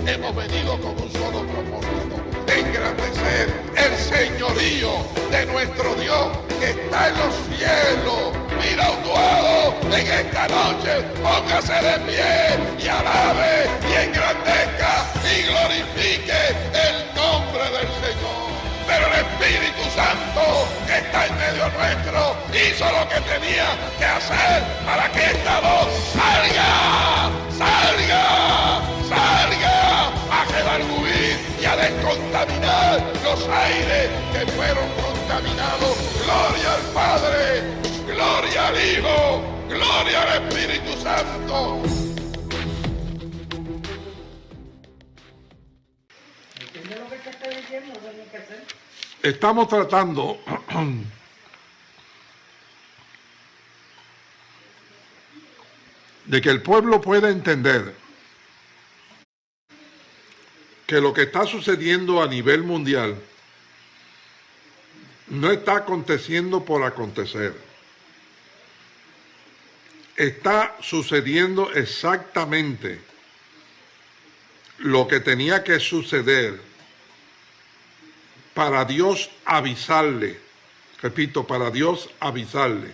hemos venido con un solo propósito: engrandecer el señorío de nuestro Dios que está en los cielos. Mira, Utuado, en esta noche póngase de pie y alabe y engrandezca y glorifique el nombre del Señor. Pero el Espíritu Santo que está en medio nuestro hizo lo que tenía que hacer para que esta voz salga, salga, salga a redarguir y a descontaminar los aires que fueron contaminados. Gloria al Padre, gloria al Hijo, gloria al Espíritu Santo. ¿Entiendes lo que te estoy diciendo? Lo que hay que hacer. Estamos tratando de que el pueblo pueda entender que lo que está sucediendo a nivel mundial no está aconteciendo por acontecer. Está sucediendo exactamente lo que tenía que suceder para Dios avisarle, repito, para Dios avisarle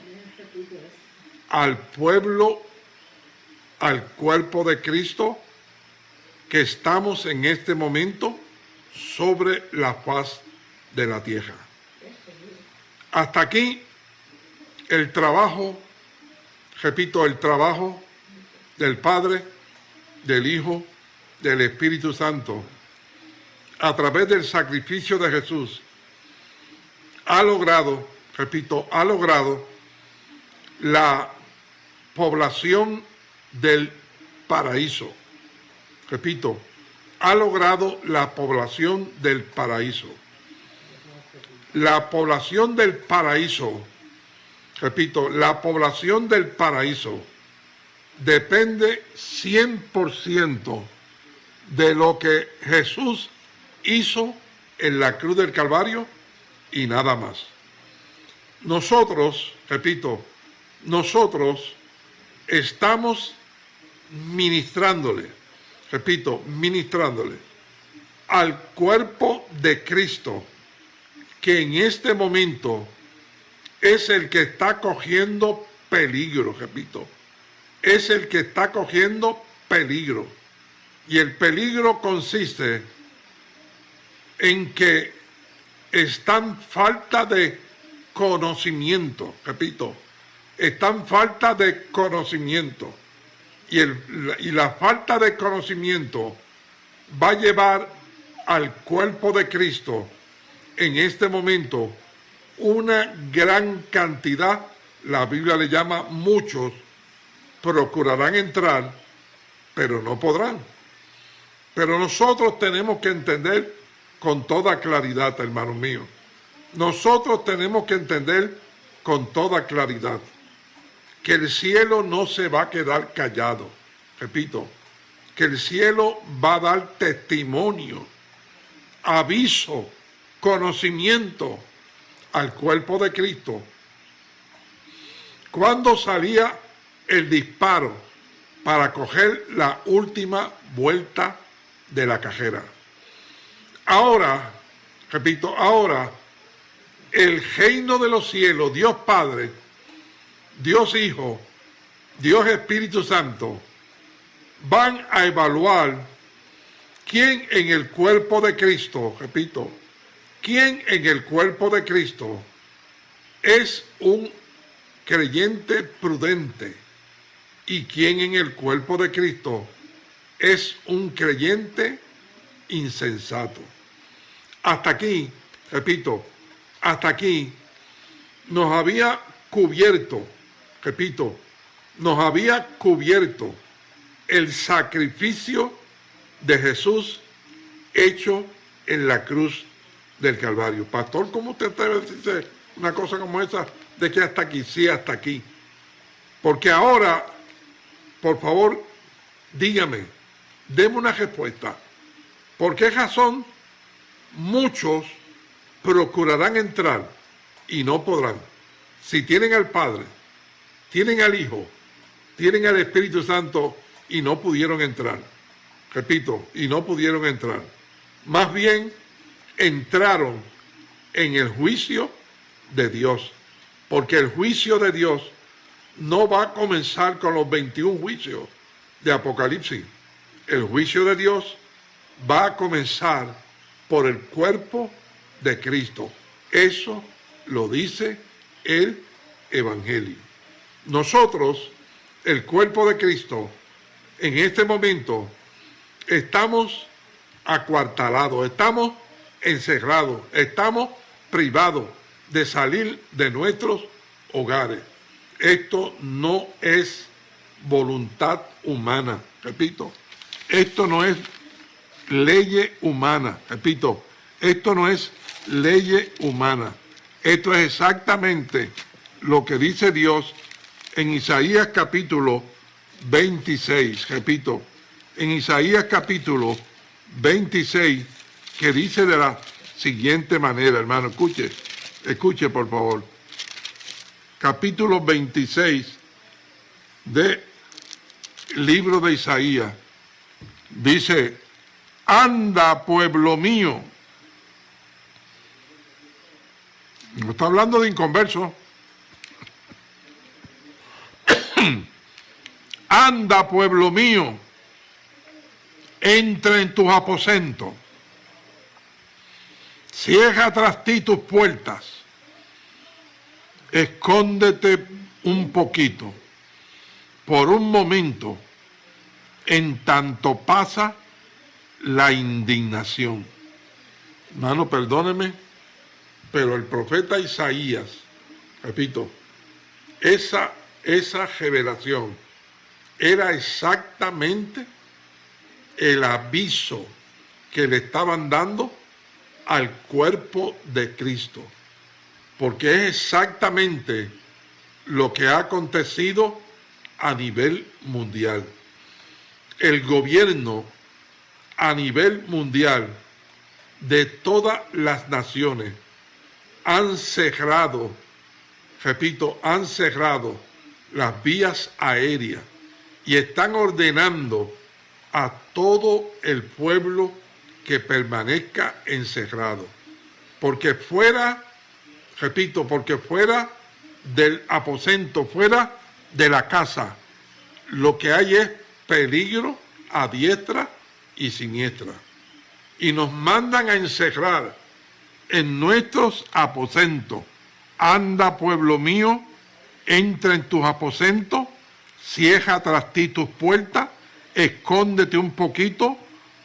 al pueblo, al cuerpo de Cristo, que estamos en este momento sobre la faz de la tierra. Hasta aquí el trabajo, repito, el trabajo del Padre, del Hijo, del Espíritu Santo, a través del sacrificio de Jesús, ha logrado, repito, ha logrado la población del paraíso. Repito, ha logrado la población del paraíso. La población del paraíso, repito, la población del paraíso depende 100% de lo que Jesús hizo en la cruz del Calvario y nada más. Nosotros, repito, nosotros estamos ministrándole, repito, ministrándole al cuerpo de Cristo, que en este momento es el que está cogiendo peligro, repito, es el que está cogiendo peligro. Y el peligro consiste en que están falta de conocimiento, repito, están falta de conocimiento. Y la falta de conocimiento va a llevar al cuerpo de Cristo en este momento una gran cantidad, la Biblia le llama muchos, procurarán entrar, pero no podrán. Pero nosotros tenemos que entender con toda claridad, hermanos míos. Nosotros tenemos que entender con toda claridad que el cielo no se va a quedar callado. Repito, que el cielo va a dar testimonio, aviso, conocimiento al cuerpo de Cristo. Cuando salía el disparo para coger la última vuelta de la carrera. Ahora, repito, ahora el reino de los cielos, Dios Padre, Dios Hijo, Dios Espíritu Santo, van a evaluar quién en el cuerpo de Cristo, repito, quién en el cuerpo de Cristo es un creyente prudente y quién en el cuerpo de Cristo es un creyente insensato. Hasta aquí, repito, hasta aquí nos había cubierto, repito, nos había cubierto el sacrificio de Jesús hecho en la cruz del Calvario. Pastor, ¿cómo usted atreve a decirse una cosa como esa de que hasta aquí? Sí, hasta aquí. Porque ahora, por favor, dígame, deme una respuesta. ¿Por qué razón muchos procurarán entrar y no podrán? Si tienen al Padre, tienen al Hijo, tienen al Espíritu Santo y no pudieron entrar. repito, y no pudieron entrar. Más bien entraron en el juicio de Dios, porque el juicio de Dios no va a comenzar con los 21 juicios de Apocalipsis. El juicio de Dios va a comenzar por el cuerpo de Cristo. Eso lo dice el Evangelio. Nosotros, el cuerpo de Cristo, en este momento estamos acuartelados, estamos encerrados, estamos privados de salir de nuestros hogares. Esto no es voluntad humana, repito. Esto no es ley humana, repito. Esto no es ley humana. Esto es exactamente lo que dice Dios en Isaías capítulo 26, repito, en Isaías capítulo 26, que dice de la siguiente manera, hermano, escuche por favor. Capítulo 26 del libro de Isaías, dice: anda, pueblo mío. No está hablando de inconversos. Anda, pueblo mío, entra en tus aposentos, cierra tras ti tus puertas, escóndete un poquito, por un momento, en tanto pasa la indignación. Hermano, perdóneme, pero el profeta Isaías, repito, esa revelación era exactamente el aviso que le estaban dando al cuerpo de Cristo, porque es exactamente lo que ha acontecido a nivel mundial. El gobierno a nivel mundial de todas las naciones han cerrado, repito, han cerrado las vías aéreas y están ordenando a todo el pueblo que permanezca encerrado. Porque fuera, repito, porque fuera del aposento, fuera de la casa, lo que hay es peligro a diestra y siniestra. Y nos mandan a encerrar en nuestros aposentos. Anda, pueblo mío, entra en tus aposentos, cierra tras ti tus puertas, escóndete un poquito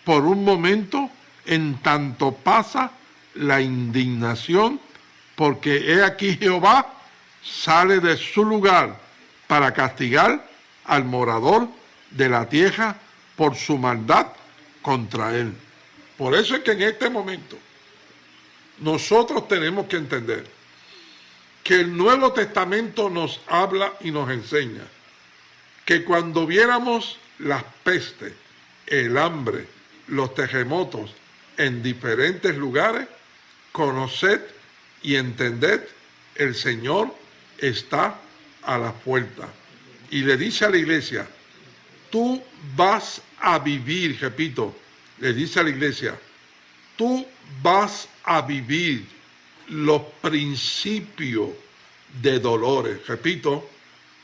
por un momento, en tanto pasa la indignación, porque he aquí Jehová sale de su lugar para castigar al morador de la tierra por su maldad contra él. Por eso es que en este momento nosotros tenemos que entender que el Nuevo Testamento nos habla y nos enseña que cuando viéramos las pestes, el hambre, los terremotos en diferentes lugares, conoced y entended, el Señor está a la puerta. Y le dice a la iglesia, tú vas a vivir, repito, le dice a la iglesia, tú vas a vivir los principios de dolores. Repito,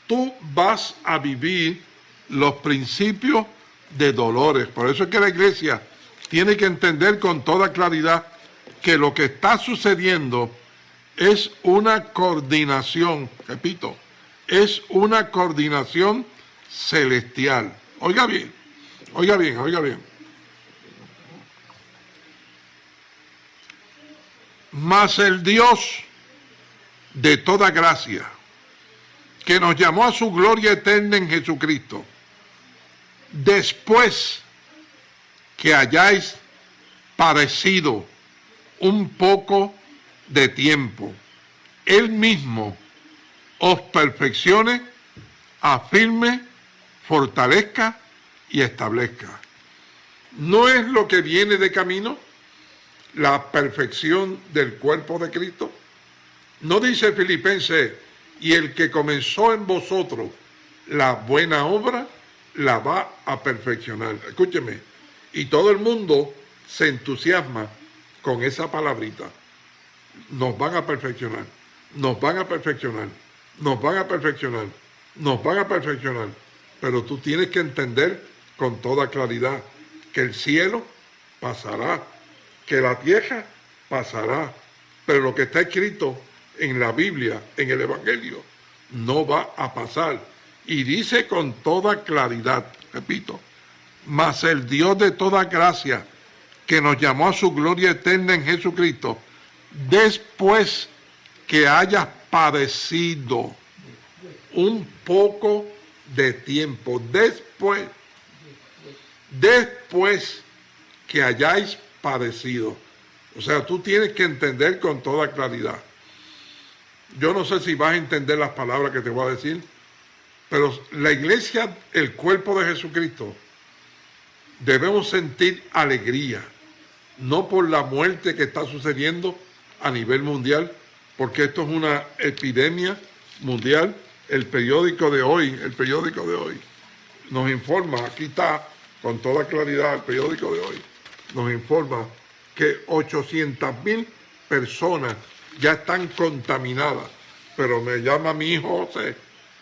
tú vas a vivir los principios de dolores. Por eso es que la iglesia tiene que entender con toda claridad que lo que está sucediendo es una coordinación, repito, es una coordinación celestial. Oiga bien, oiga bien, oiga bien. Mas el Dios de toda gracia, que nos llamó a su gloria eterna en Jesucristo, después que hayáis padecido un poco de tiempo, Él mismo os perfeccione, afirme, fortalezca y establezca. ¿No es lo que viene de camino la perfección del cuerpo de Cristo? ¿No dice Filipenses, y el que comenzó en vosotros la buena obra, la va a perfeccionar? Escúcheme, Y todo el mundo se entusiasma con esa palabrita. Nos van a perfeccionar, nos van a perfeccionar, nos van a perfeccionar, nos van a perfeccionar. Pero tú tienes que entender con toda claridad que el cielo pasará, que la tierra pasará, pero lo que está escrito en la Biblia, en el Evangelio, no va a pasar. Y dice con toda claridad, repito, mas el Dios de toda gracia, que nos llamó a su gloria eterna en Jesucristo, después que hayas padecido un poco de tiempo, después que hayáis padecido. O sea, tú tienes que entender con toda claridad. Yo no sé si vas a entender las palabras que te voy a decir, pero la iglesia, el cuerpo de Jesucristo, debemos sentir alegría, no por la muerte que está sucediendo a nivel mundial, porque esto es una epidemia mundial. El periódico de hoy nos informa, aquí está con toda claridad el periódico de hoy, nos informa que 800,000 personas ya están contaminadas. Pero me llama mi hijo José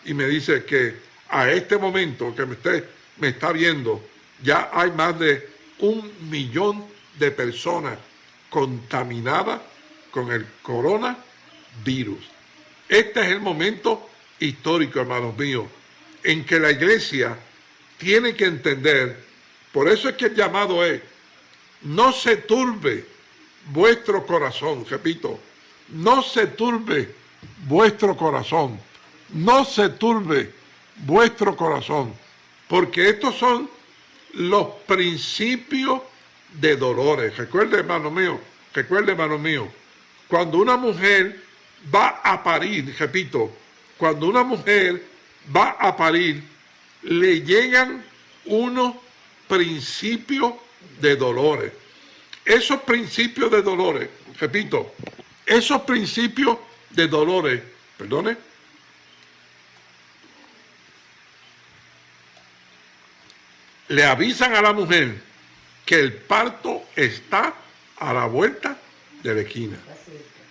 y me dice que a este momento que me está viendo, ya hay más de 1 millón de personas contaminadas con el coronavirus. Este es el momento histórico, hermanos míos, en que la iglesia tiene que entender. Por eso es que el llamado es: no se turbe vuestro corazón. Repito, no se turbe vuestro corazón, no se turbe vuestro corazón, porque estos son los principios de dolores. Recuerde, hermano mío, cuando una mujer va a parir, repito, cuando una mujer va a parir, le llegan unos principios de dolores. Esos principios de dolores, repito, esos principios de dolores, perdone, le avisan a la mujer que el parto está a la vuelta de la esquina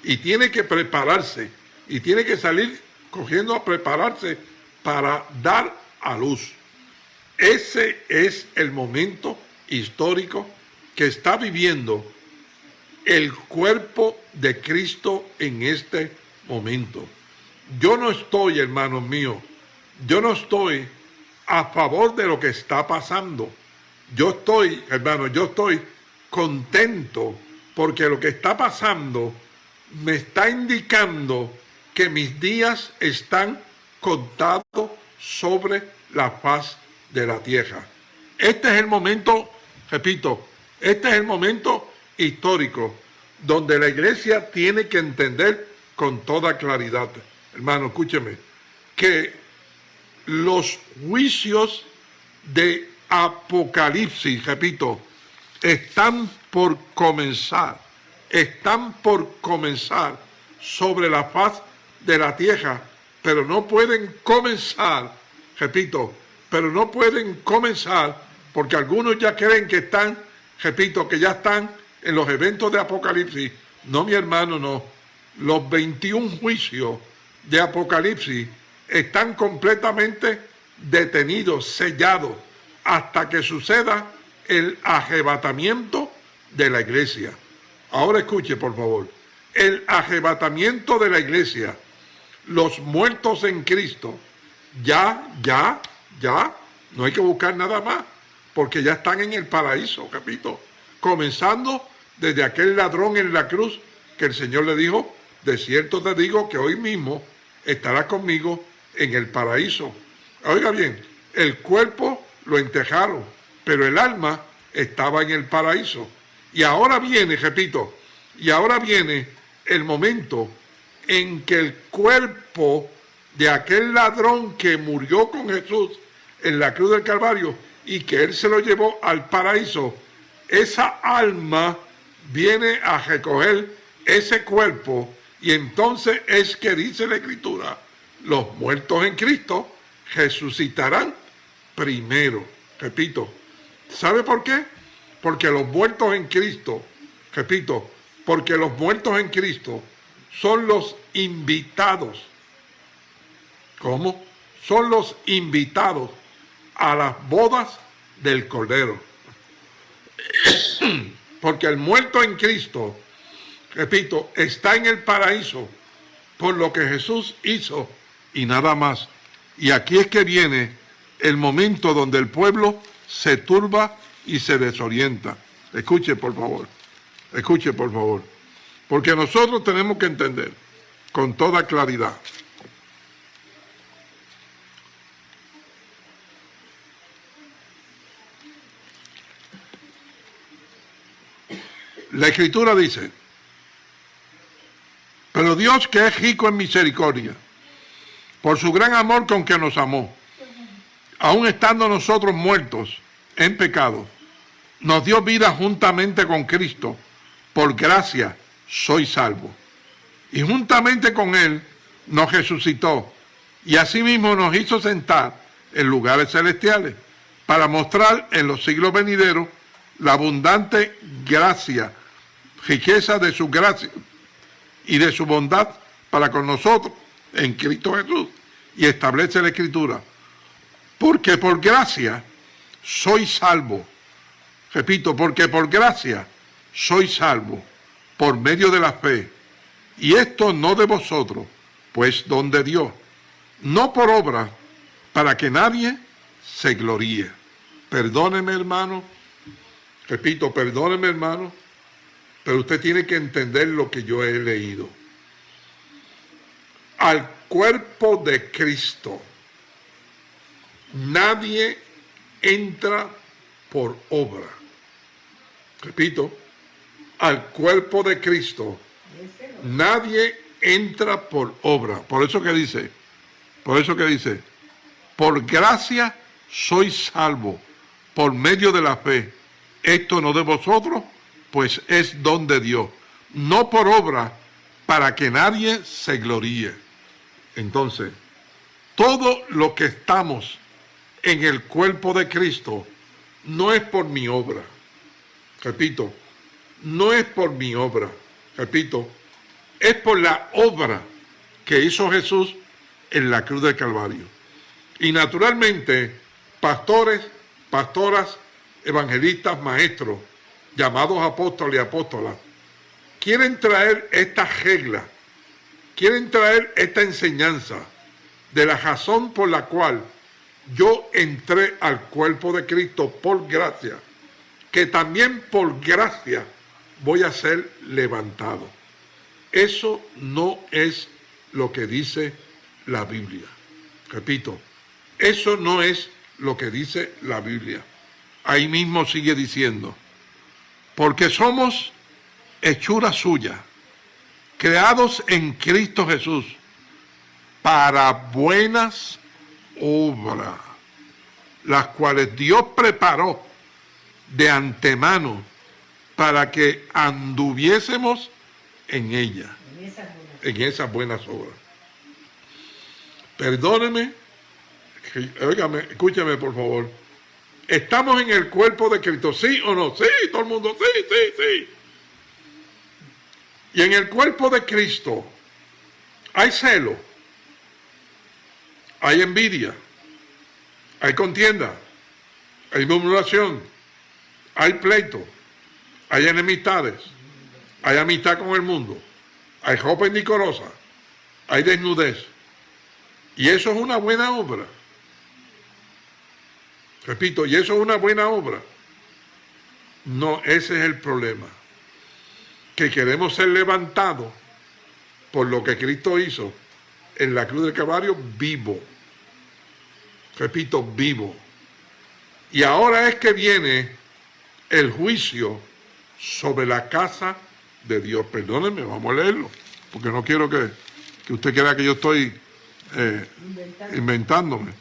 y tiene que prepararse y tiene que salir cogiendo a prepararse para dar a luz. Ese es el momento histórico que está viviendo el cuerpo de Cristo en este momento. Yo no estoy, hermanos míos, yo no estoy a favor de lo que está pasando. Yo estoy, hermano, yo estoy contento porque lo que está pasando me está indicando que mis días están contados sobre la faz de la tierra. Este es el momento, repito, este es el momento histórico donde la iglesia tiene que entender con toda claridad, hermano, escúcheme, que los juicios de Apocalipsis, repito, están por comenzar sobre la faz de la tierra, pero no pueden comenzar, repito, pero no pueden comenzar porque algunos ya creen que están, repito, que ya están en los eventos de Apocalipsis. No, mi hermano, no. Los 21 juicios de Apocalipsis están completamente detenidos, sellados, hasta que suceda el arrebatamiento de la iglesia. Ahora escuche, por favor. El arrebatamiento de la iglesia, los muertos en Cristo, ya, no hay que buscar nada más, porque ya están en el paraíso, repito, comenzando desde aquel ladrón en la cruz que el Señor le dijo: de cierto te digo que hoy mismo estarás conmigo en el paraíso. Oiga bien, el cuerpo lo enterraron, pero el alma estaba en el paraíso. Y ahora viene, repito, y ahora viene el momento en que el cuerpo de aquel ladrón que murió con Jesús en la cruz del Calvario y que él se lo llevó al paraíso, esa alma viene a recoger ese cuerpo, y entonces es que dice la Escritura: los muertos en Cristo resucitarán primero. Repito, ¿sabe por qué? porque los muertos en Cristo, repito, porque los muertos en Cristo son los invitados. ¿Cómo? Son los invitados a las bodas del Cordero. Porque el muerto en Cristo, repito, está en el paraíso por lo que Jesús hizo y nada más. Y aquí es que viene el momento donde el pueblo se turba y se desorienta. Escuche, por favor. Escuche, por favor. Porque nosotros tenemos que entender con toda claridad. La Escritura dice, pero Dios, que es rico en misericordia, por su gran amor con que nos amó, aun estando nosotros muertos en pecado, nos dio vida juntamente con Cristo. Por gracia soy salvo. Y juntamente con Él nos resucitó, y asimismo nos hizo sentar en lugares celestiales, para mostrar en los siglos venideros la abundante gracia, riqueza de su gracia y de su bondad para con nosotros en Cristo Jesús. Y establece la Escritura, porque por gracia soy salvo. Repito, porque por gracia soy salvo, por medio de la fe. Y esto no de vosotros, pues don de Dios, no por obra, para que nadie se gloríe. Perdóneme, hermano. Repito, perdóneme, hermano, pero usted tiene que entender lo que yo he leído. Al cuerpo de Cristo nadie entra por obra. Repito, al cuerpo de Cristo nadie entra por obra. Por eso que dice, por gracia sois salvo, por medio de la fe. Esto no de vosotros, pues es don de Dios, no por obra, para que nadie se gloríe. Entonces, todo lo que estamos en el cuerpo de Cristo no es por mi obra. Repito, no es por mi obra. Repito, es por la obra que hizo Jesús en la cruz del Calvario. Y naturalmente, pastores, pastoras, evangelistas, maestros, llamados apóstoles y apóstolas, quieren traer esta regla, quieren traer esta enseñanza de la razón por la cual yo entré al cuerpo de Cristo por gracia, que también por gracia voy a ser levantado. Eso no es lo que dice la Biblia. Repito, eso no es lo que dice la Biblia. Ahí mismo sigue diciendo, porque somos hechura suya, creados en Cristo Jesús, para buenas obras, las cuales Dios preparó de antemano para que anduviésemos en ellas, en esas buenas obras. Perdóneme, óigame, escúchame por favor. ¿Estamos en el cuerpo de Cristo? ¿Sí o no? Sí, todo el mundo, sí. Y en el cuerpo de Cristo hay celo, hay envidia, hay contienda, hay murmuración, hay pleito, hay enemistades, hay amistad con el mundo, hay ropa indecorosa, hay desnudez. Y eso es una buena obra. Repito, y eso es una buena obra. No, ese es el problema. Que queremos ser levantados por lo que Cristo hizo en la cruz del Calvario vivo. Repito, vivo. Y ahora es que viene el juicio sobre la casa de Dios. Perdónenme, vamos a leerlo, porque no quiero que usted crea que yo estoy inventándome.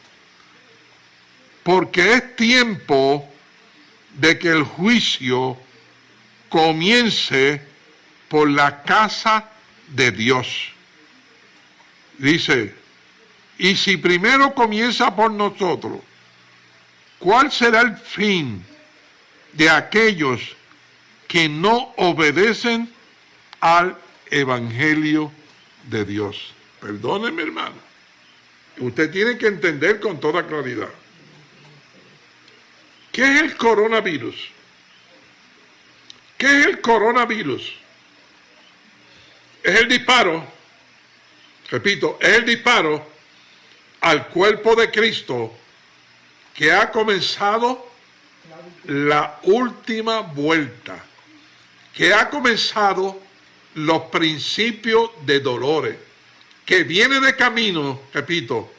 Porque es tiempo de que el juicio comience por la casa de Dios. Dice, y si primero comienza por nosotros, ¿cuál será el fin de aquellos que no obedecen al Evangelio de Dios. Perdóneme, hermano. Usted tiene que entender con toda claridad. ¿Qué es el coronavirus? ¿Qué es el coronavirus? Es el disparo, repito, es el disparo al cuerpo de Cristo que ha comenzado la última vuelta, que ha comenzado los principios de dolores, que viene de camino, repito,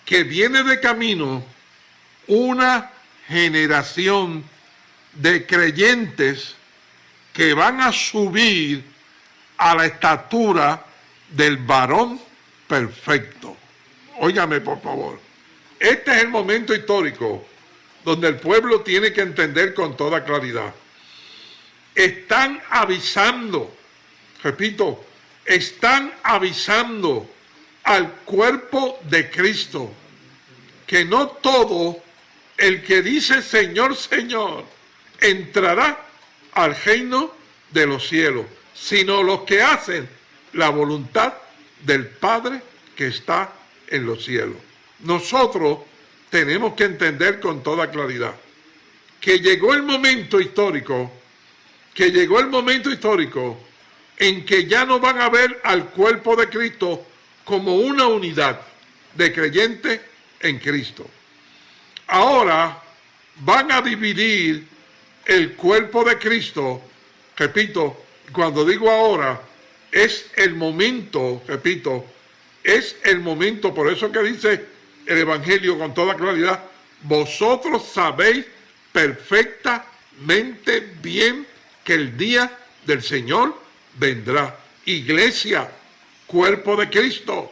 que viene de camino una generación de creyentes que van a subir a la estatura del varón perfecto. Óigame, por favor. Este es el momento histórico donde el pueblo tiene que entender con toda claridad. Están avisando, repito, están avisando al cuerpo de Cristo que no todo el que dice Señor, Señor, entrará al reino de los cielos, sino los que hacen la voluntad del Padre que está en los cielos. Nosotros tenemos que entender con toda claridad que llegó el momento histórico, en que ya no van a ver al cuerpo de Cristo como una unidad de creyentes en Cristo. Ahora van a dividir el cuerpo de Cristo, repito, cuando digo ahora, es el momento, repito, es el momento, por eso que dice el Evangelio con toda claridad, vosotros sabéis perfectamente bien que el día del Señor vendrá. Iglesia, cuerpo de Cristo,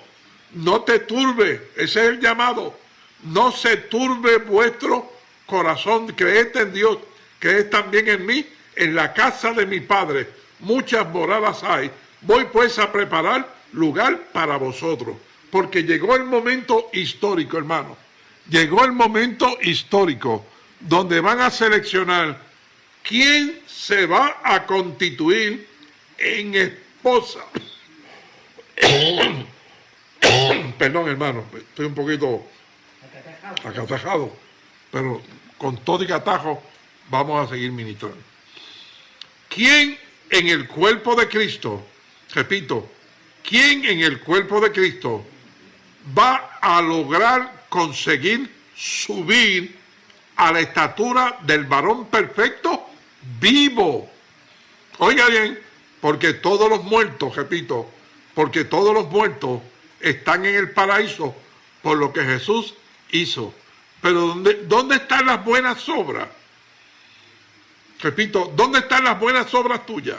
no te turbe, ese es el llamado, no se turbe vuestro corazón, creed en Dios, creed también en mí, en la casa de mi Padre muchas moradas hay, voy pues a preparar lugar para vosotros, porque llegó el momento histórico, hermano, llegó el momento histórico, donde van a seleccionar quién se va a constituir en esposa. Perdón, hermano, estoy un poquito acatajado, pero con todo y catajo vamos a seguir ministrando. ¿Quién en el cuerpo de Cristo, repito, quién en el cuerpo de Cristo va a lograr conseguir subir a la estatura del varón perfecto vivo? Oiga bien, porque todos los muertos, repito, porque todos los muertos están en el paraíso por lo que Jesús hizo. Pero ¿dónde están las buenas obras? Repito, ¿dónde están las buenas obras tuyas?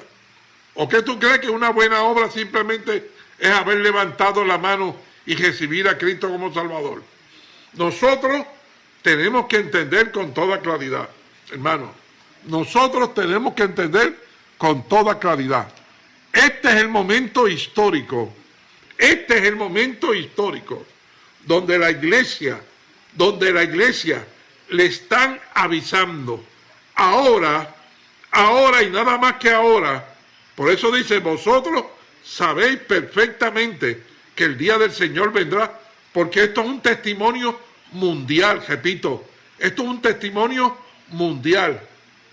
¿O qué tú crees que una buena obra simplemente es haber levantado la mano y recibir a Cristo como Salvador? Nosotros tenemos que entender con toda claridad, hermano. Nosotros tenemos que entender con toda claridad. Este es el momento histórico. Este es el momento histórico donde la iglesia le están avisando. Ahora y nada más que ahora. Por eso dice, vosotros sabéis perfectamente que el día del Señor vendrá, porque esto es un testimonio mundial, repito, esto es un testimonio mundial.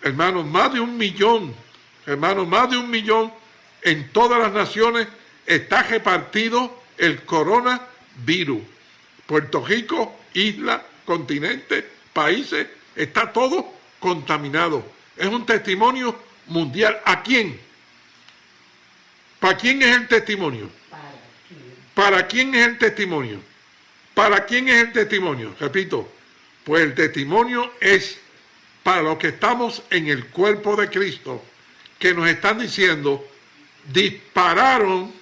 Hermanos, más de 1 millón, hermanos, más de 1 millón en todas las naciones está repartido el coronavirus. Puerto Rico, isla, continente, países, está todo contaminado. Es un testimonio mundial. ¿A quién? ¿Para quién es el testimonio? ¿Para quién es el testimonio? ¿Para quién es el testimonio? Repito, pues el testimonio es para los que estamos en el cuerpo de Cristo, que nos están diciendo, dispararon,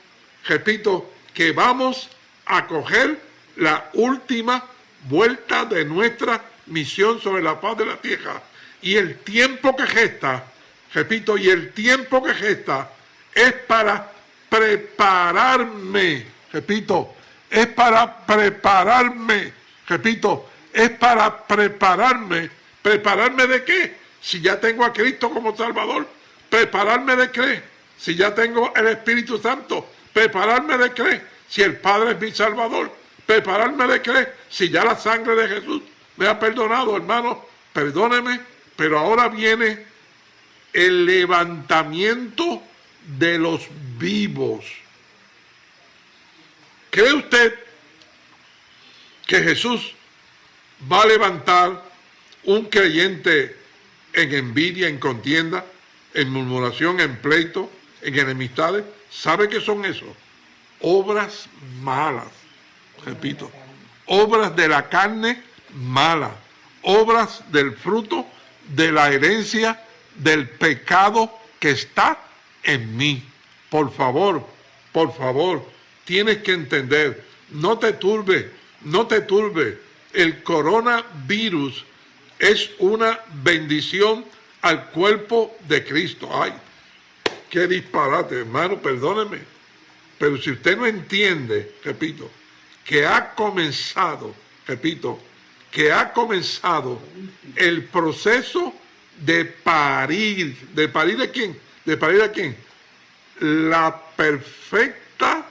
repito, que vamos a coger la última vuelta de nuestra misión sobre la faz de la tierra. Y el tiempo que resta, repito, y el tiempo que resta es para prepararme, repito, es para prepararme, repito, es para prepararme. ¿Prepararme de qué? Si ya tengo a Cristo como Salvador, prepararme de qué. Si ya tengo el Espíritu Santo, prepararme de qué. Si el Padre es mi Salvador, prepararme de qué. Si ya la sangre de Jesús me ha perdonado, hermano, perdóneme, pero ahora viene el levantamiento de los vivos. ¿Cree usted que Jesús va a levantar un creyente en envidia, en contienda, en murmuración, en pleito, en enemistades? ¿Sabe qué son eso? Obras malas. Repito, obras de la carne mala, obras del fruto de la herencia del pecado que está en mí. Por favor, tienes que entender, no te turbe. El coronavirus es una bendición al cuerpo de Cristo. Ay, qué disparate, hermano, perdóneme. Pero si usted no entiende, repito, que ha comenzado el proceso de parir. ¿De parir a quién? ¿De parir a quién? La perfecta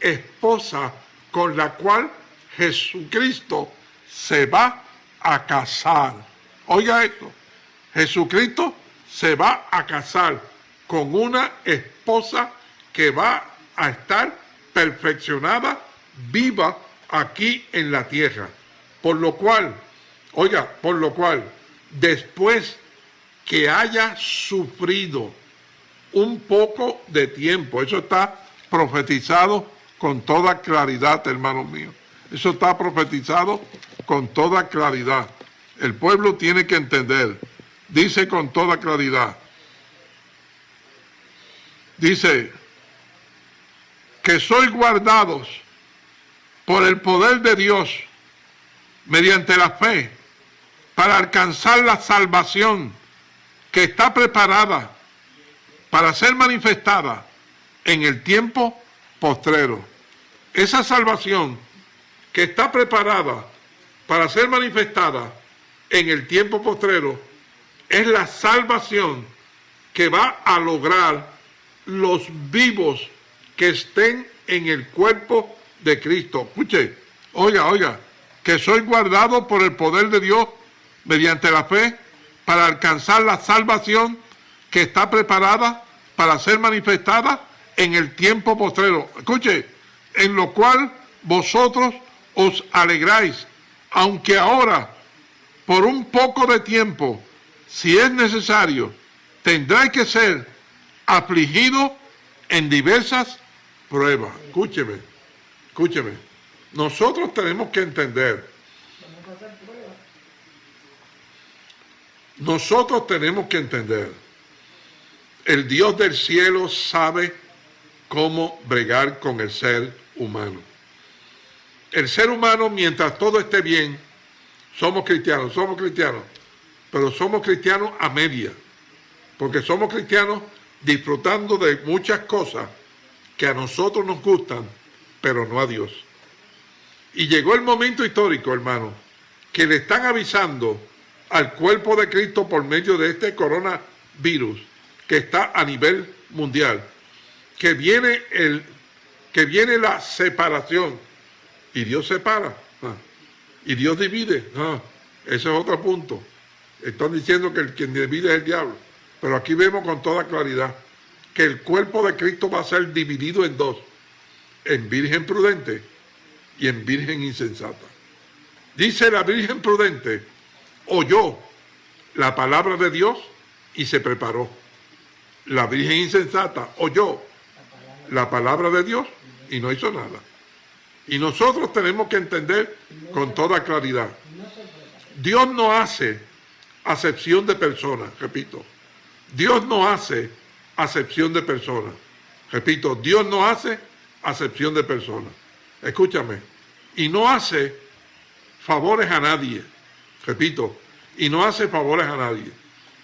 esposa con la cual Jesucristo se va a casar. Oiga esto, Jesucristo se va a casar con una esposa que va a estar perfeccionada, viva aquí en la tierra. Por lo cual, después que haya sufrido un poco de tiempo, eso está profetizado con toda claridad, hermanos míos. Eso está profetizado con toda claridad. El pueblo tiene que entender. Dice con toda claridad. Dice que sois guardados por el poder de Dios mediante la fe para alcanzar la salvación que está preparada para ser manifestada en el tiempo postrero. Esa salvación que está preparada para ser manifestada en el tiempo postrero es la salvación que va a lograr los vivos que estén en el cuerpo de Cristo. Escuche, oiga, que soy guardado por el poder de Dios mediante la fe para alcanzar la salvación que está preparada para ser manifestada en el tiempo postrero. Escuche, en lo cual vosotros os alegráis, aunque ahora, por un poco de tiempo, si es necesario, tendráis que ser afligidos en diversas pruebas. Escúcheme. Nosotros tenemos que entender. El Dios del cielo sabe cómo bregar con el ser humano. El ser humano, mientras todo esté bien, somos cristianos, pero somos cristianos a media, porque somos cristianos disfrutando de muchas cosas que a nosotros nos gustan, pero no a Dios. Y llegó el momento histórico, hermano, que le están avisando al cuerpo de Cristo por medio de este coronavirus que está a nivel mundial, que viene la separación, y Dios separa, y Dios divide, ese es otro punto. Están diciendo que quien divide es el diablo, pero aquí vemos con toda claridad que el cuerpo de Cristo va a ser dividido en dos, en virgen prudente y en virgen insensata. Dice la virgen prudente, oyó la palabra de Dios y se preparó. La virgen insensata oyó la palabra de Dios y no hizo nada. Y nosotros tenemos que entender con toda claridad. Dios no hace acepción de personas, repito. Dios no hace acepción de personas. Repito, Dios no hace acepción de personas. Escúchame. Y no hace favores a nadie. Repito, y no hace favores a nadie.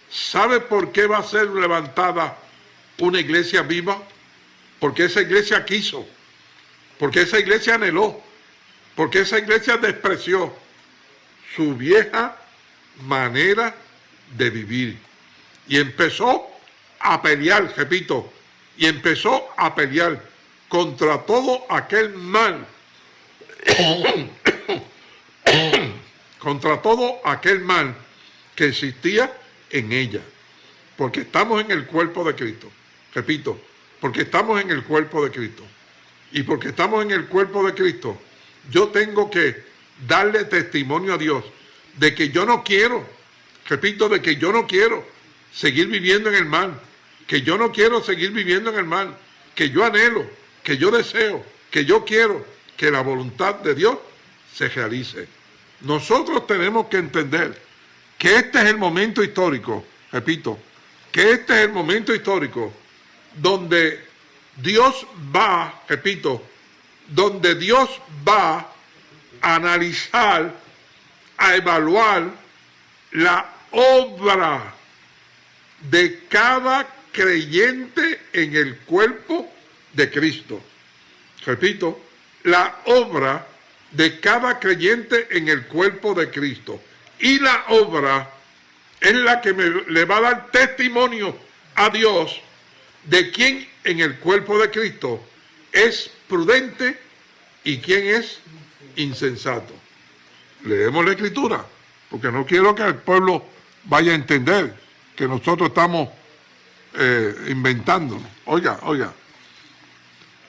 ¿Sabe por qué va a ser levantada una iglesia viva? Porque esa iglesia quiso. Porque esa iglesia anheló. Porque esa iglesia despreció su vieja manera de vivir. Y empezó a pelear, repito, y empezó a pelear contra todo aquel mal, contra todo aquel mal que existía en ella. Porque estamos en el cuerpo de Cristo. Repito, porque estamos en el cuerpo de Cristo. Y porque estamos en el cuerpo de Cristo, yo tengo que darle testimonio a Dios de que yo no quiero, repito, de que yo no quiero seguir viviendo en el mal, que yo no quiero seguir viviendo en el mal, que yo anhelo, que yo deseo, que yo quiero que la voluntad de Dios se realice. Nosotros tenemos que entender que este es el momento histórico, repito, que este es el momento histórico donde Dios va, repito, donde Dios va a analizar, a evaluar la obra de cada creyente en el cuerpo de Cristo. Repito, la obra de cada creyente en el cuerpo de Cristo. Y la obra es la que le va a dar testimonio a Dios de quién en el cuerpo de Cristo es prudente y quién es insensato. Leemos la Escritura, porque no quiero que el pueblo vaya a entender que nosotros estamos inventando. Oiga,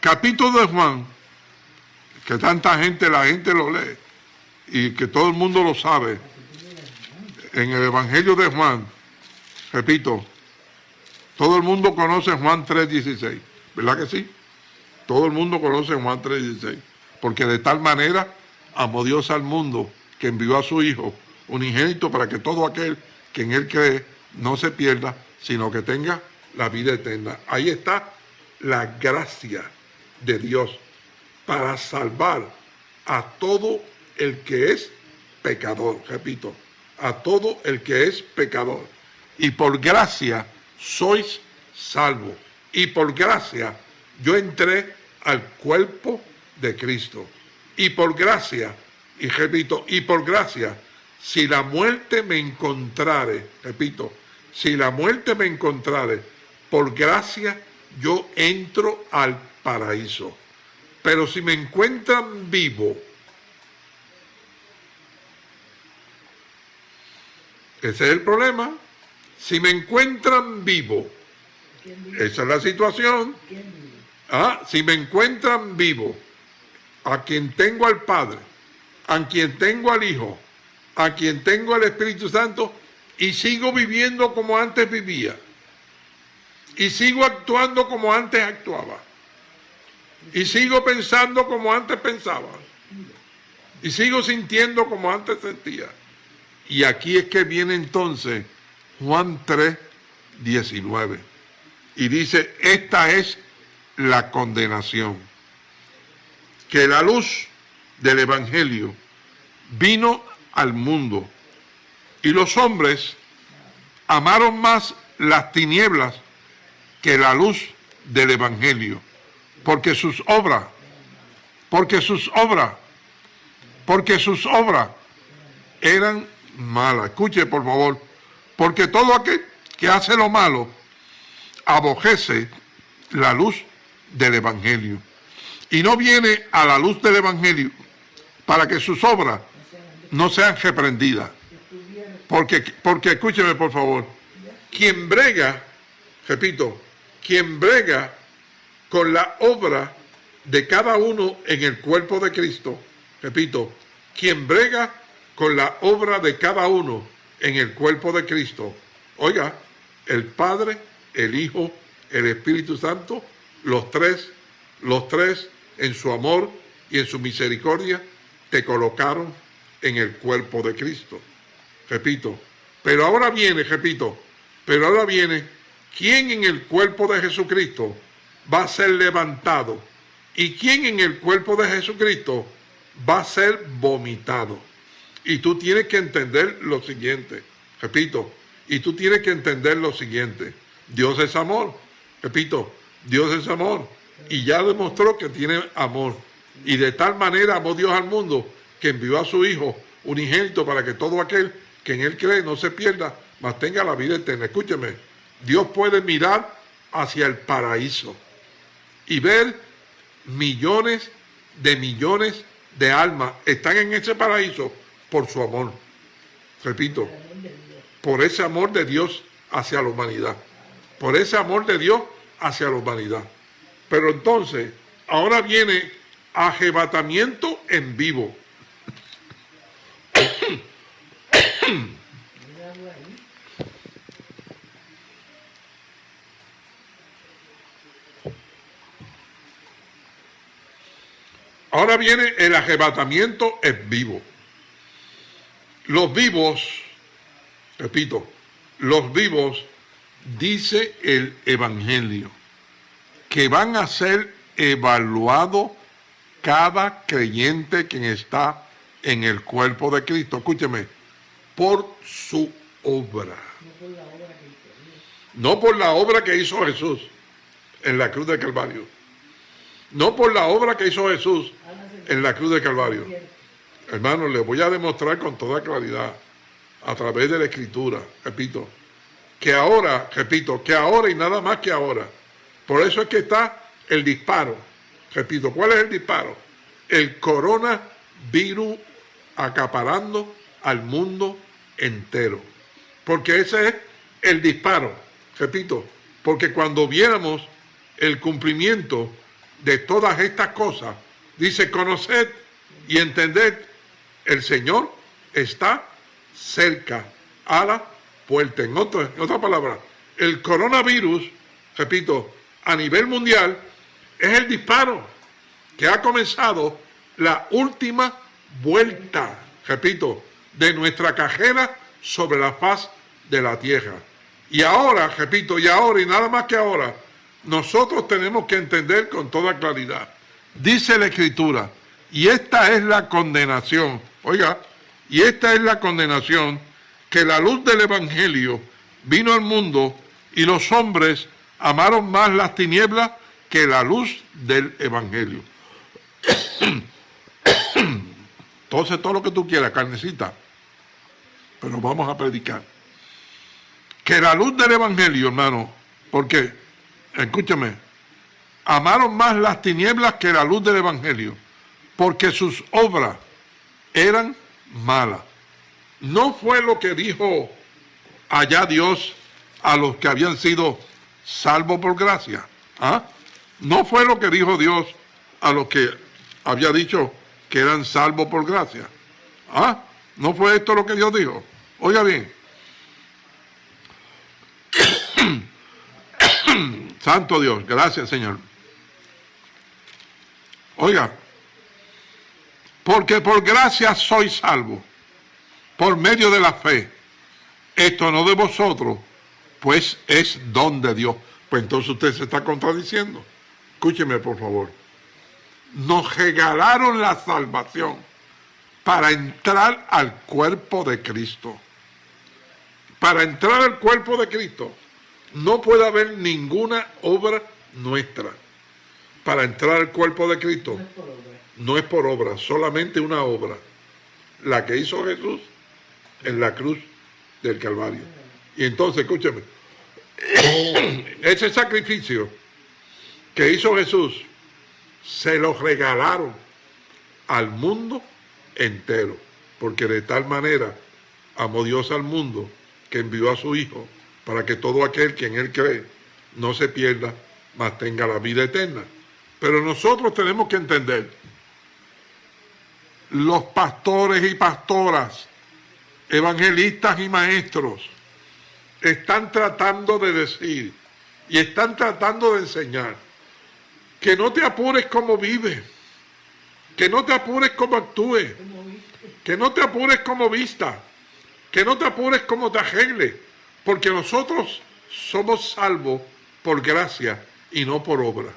capítulo de Juan, que tanta gente, la gente lo lee y que todo el mundo lo sabe. En el Evangelio de Juan, repito, todo el mundo conoce Juan 3:16, ¿verdad que sí? Todo el mundo conoce Juan 3:16, porque de tal manera amó Dios al mundo que envió a su Hijo unigénito para que todo aquel que en Él cree no se pierda, sino que tenga la vida eterna. Ahí está la gracia de Dios para salvar a todo el que es pecador, repito, a todo el que es pecador. Y por gracia sois salvos. Y por gracia yo entré al cuerpo de Cristo. Y por gracia, y repito, y por gracia, si la muerte me encontrare, repito, si la muerte me encontrare, por gracia yo entro al paraíso. Pero si me encuentran vivo, ese es el problema. Si me encuentran vivo, esa es la situación. Si me encuentran vivo, a quien tengo al Padre, a quien tengo al Hijo, a quien tengo al Espíritu Santo, y sigo viviendo como antes vivía, y sigo actuando como antes actuaba, y sigo pensando como antes pensaba, y sigo sintiendo como antes sentía. Y aquí es que viene entonces Juan 3:19, y dice: esta es la condenación, que la luz del Evangelio vino al mundo, y los hombres amaron más las tinieblas que la luz del Evangelio, porque sus obras eran malas. Escuche, por favor, porque todo aquel que hace lo malo aborrece la luz del Evangelio y no viene a la luz del Evangelio para que sus obras no sean reprendidas. Porque escúcheme, por favor, quien brega, repito, quien brega con la obra de cada uno en el cuerpo de Cristo, repito, quien brega con la obra de cada uno en el cuerpo de Cristo, oiga, el Padre, el Hijo, el Espíritu Santo, los tres en su amor y en su misericordia te colocaron en el cuerpo de Cristo. Repito, pero ahora viene, ¿quién en el cuerpo de Jesucristo va a ser levantado? ¿Y quién en el cuerpo de Jesucristo va a ser vomitado? Y tú tienes que entender lo siguiente, repito, Dios es amor, repito, Dios es amor, y ya demostró que tiene amor. Y de tal manera amó Dios al mundo que envió a su Hijo unigénito para que todo aquel que en Él cree no se pierda, mas tenga la vida eterna. Escúcheme, Dios puede mirar hacia el paraíso y ver millones de almas están en ese paraíso por su amor. Repito, por ese amor de Dios hacia la humanidad. Por ese amor de Dios hacia la humanidad. Pero entonces, ahora viene arrebatamiento en vivo. Ahora viene el arrebatamiento en vivo. Los vivos, repito, los vivos, dice el Evangelio, que van a ser evaluados cada creyente que está en el cuerpo de Cristo. Escúcheme, por su obra. No por la obra que hizo Jesús en la cruz del Calvario. No por la obra que hizo Jesús en la cruz del Calvario. Hermanos, les voy a demostrar con toda claridad, a través de la Escritura, repito, que ahora y nada más que ahora. Por eso es que está el disparo. Repito, ¿cuál es el disparo? El coronavirus acaparando al mundo entero. Porque ese es el disparo. Repito, porque cuando viéramos el cumplimiento de todas estas cosas, dice: conoced y entended, el Señor está cerca, a la puerta. En otra palabra, el coronavirus, repito, a nivel mundial, es el disparo que ha comenzado la última vuelta, repito, de nuestra carrera sobre la faz de la tierra. Y ahora, repito, y nada más que ahora, nosotros tenemos que entender con toda claridad. Dice la Escritura, y esta es la condenación, oiga, y esta es la condenación, que la luz del Evangelio vino al mundo y los hombres amaron más las tinieblas que la luz del Evangelio. Entonces, todo lo que tú quieras, carnecita, pero vamos a predicar. Que la luz del Evangelio, hermano, porque, escúchame, amaron más las tinieblas que la luz del Evangelio, porque sus obras eran malas. No fue lo que dijo allá Dios a los que habían sido salvos por gracia. ¿Ah? No fue lo que dijo Dios a los que había dicho que eran salvos por gracia. ¿Ah? No fue esto lo que Dios dijo. Oiga bien. Santo Dios, gracias, Señor. Oiga, porque por gracia sois salvos, por medio de la fe. Esto no de vosotros, pues es don de Dios. Pues entonces usted se está contradiciendo. Escúcheme, por favor. Nos regalaron la salvación para entrar al cuerpo de Cristo. Para entrar al cuerpo de Cristo no puede haber ninguna obra nuestra. Para entrar al cuerpo de Cristo no es por obra, solamente una obra, la que hizo Jesús en la cruz del Calvario. Y entonces, escúcheme, ese sacrificio que hizo Jesús se lo regalaron al mundo entero, porque de tal manera amó Dios al mundo que envió a su Hijo para que todo aquel que en Él cree no se pierda, mas tenga la vida eterna. Pero nosotros tenemos que entender, los pastores y pastoras, evangelistas y maestros, están tratando de decir y están tratando de enseñar que no te apures como vives, que no te apures como actúes, que no te apures como vista, que no te apures como te arregles, porque nosotros somos salvos por gracia y no por obra.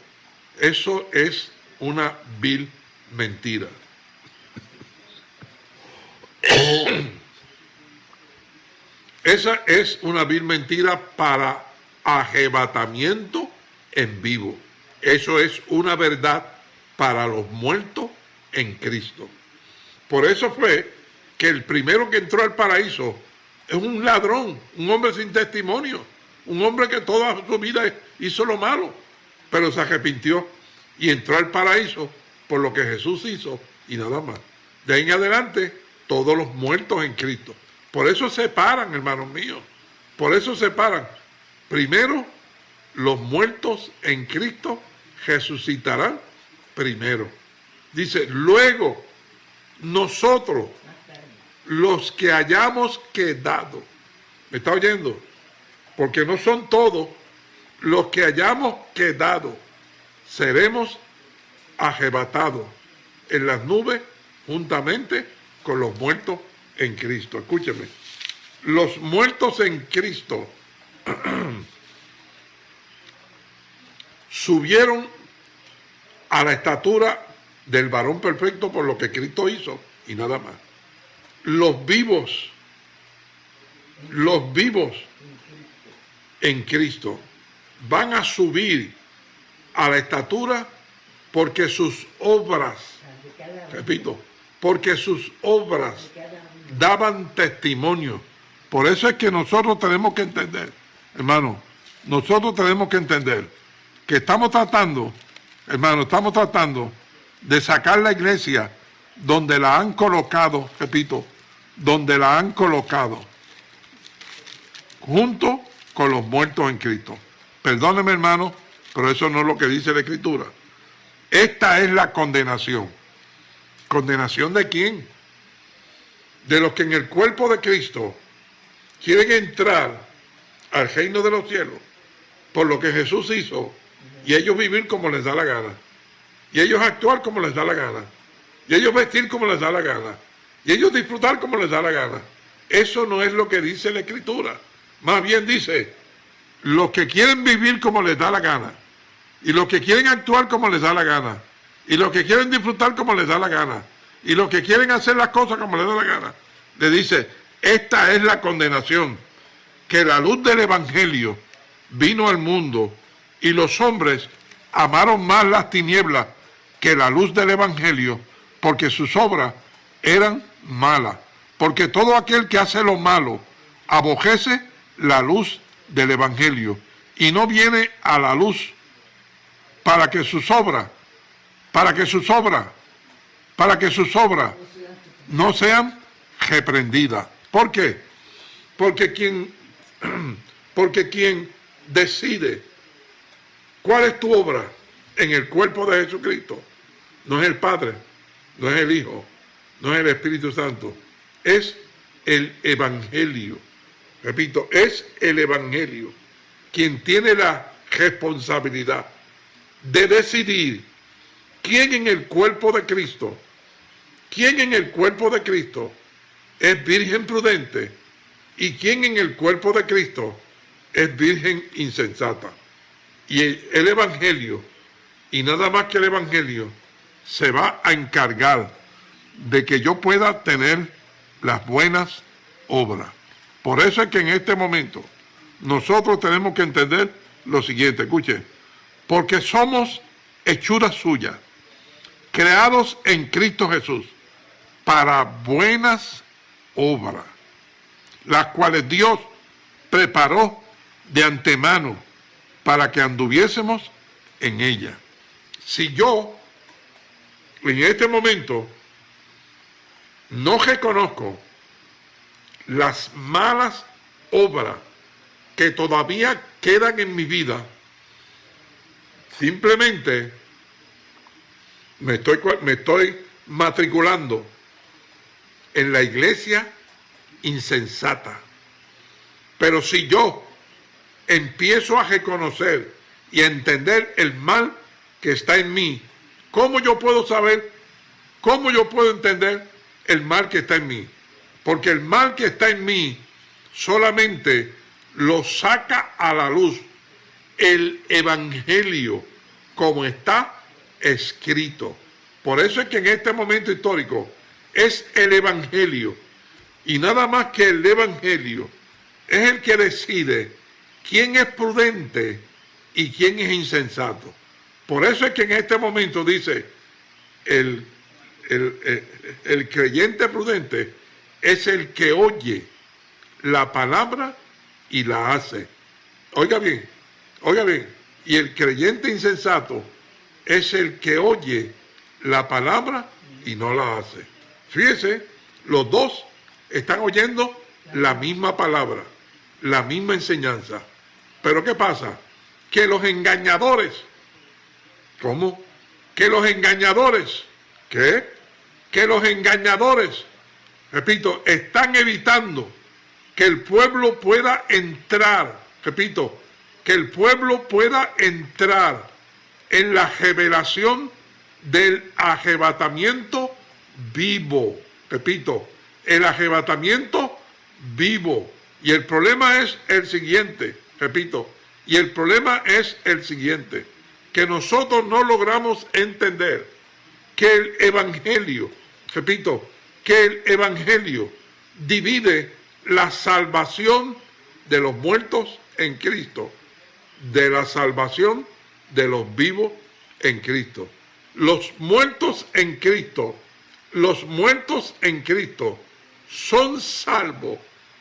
Eso es una vil mentira. Esa es una vil mentira para arrebatamiento en vivo. Eso es una verdad para los muertos en Cristo. Por eso fue que el primero que entró al paraíso es un ladrón, un hombre sin testimonio, un hombre que toda su vida hizo lo malo, pero se arrepintió y entró al paraíso por lo que Jesús hizo y nada más. De ahí en adelante, todos los muertos en Cristo. Por eso se paran, hermanos míos, por eso se paran. Primero, los muertos en Cristo resucitarán primero. Dice, luego, nosotros, los que hayamos quedado. ¿Me está oyendo? Porque no son todos. Los que hayamos quedado, seremos arrebatados en las nubes juntamente con los muertos en Cristo. Escúcheme. Los muertos en Cristo subieron a la estatura del varón perfecto por lo que Cristo hizo y nada más. Los vivos en Cristo van a subir a la estatura porque sus obras, repito, porque sus obras daban testimonio. Por eso es que nosotros tenemos que entender, hermano, nosotros tenemos que entender que estamos tratando de sacar la iglesia donde la han colocado, repito, donde la han colocado, junto con los muertos en Cristo. Perdóneme, hermano, pero eso no es lo que dice la Escritura. Esta es la condenación. ¿Condenación de quién? De los que en el cuerpo de Cristo quieren entrar al reino de los cielos por lo que Jesús hizo y ellos vivir como les da la gana. Y ellos actuar como les da la gana. Y ellos vestir como les da la gana. Y ellos disfrutar como les da la gana. Eso no es lo que dice la Escritura. Más bien dice, los que quieren vivir como les da la gana. Y los que quieren actuar como les da la gana. Y los que quieren disfrutar como les da la gana. Y los que quieren hacer las cosas como les da la gana. Le dice, esta es la condenación. Que la luz del Evangelio vino al mundo y los hombres amaron más las tinieblas que la luz del Evangelio, porque sus obras eran malas. Porque todo aquel que hace lo malo abojece la luz del Evangelio y no viene a la luz para que sus obras no sean reprendidas. ¿Por qué? Porque quien decide cuál es tu obra en el cuerpo de Jesucristo no es el Padre, no es el Hijo, no es el Espíritu Santo, es el Evangelio. Repito, es el Evangelio quien tiene la responsabilidad de decidir quién en el cuerpo de Cristo es virgen prudente y quién en el cuerpo de Cristo es virgen insensata. Y el Evangelio, y nada más que el Evangelio, se va a encargar de que yo pueda tener las buenas obras. Por eso es que en este momento nosotros tenemos que entender lo siguiente, escuche, porque somos hechuras suyas, creados en Cristo Jesús, para buenas obras, las cuales Dios preparó de antemano para que anduviésemos en ellas. Si yo en este momento no reconozco las malas obras que todavía quedan en mi vida, simplemente me estoy matriculando en la iglesia insensata. Pero si yo empiezo a reconocer y a entender el mal que está en mí, ¿cómo yo puedo saber, cómo yo puedo entender el mal que está en mí? Porque el mal que está en mí solamente lo saca a la luz el Evangelio como está escrito. Por eso es que en este momento histórico es el Evangelio y nada más que el Evangelio es el que decide quién es prudente y quién es insensato. Por eso es que en este momento dice el creyente prudente es el que oye la palabra y la hace. Oiga bien, y el creyente insensato es el que oye la palabra y no la hace. Fíjese, los dos están oyendo la misma palabra, la misma enseñanza. Pero ¿qué pasa? Que los engañadores, ¿cómo? Que los engañadores, ¿qué? Que los engañadores, repito, están evitando que el pueblo pueda entrar, repito, que el pueblo pueda entrar en la revelación del arrebatamiento vivo. Repito, el arrebatamiento vivo. Y el problema es el siguiente, repito, y el problema es el siguiente, que nosotros no logramos entender que el evangelio, repito, que el evangelio divide la salvación de los muertos en Cristo de la salvación de los vivos en Cristo. Los muertos en Cristo son salvos,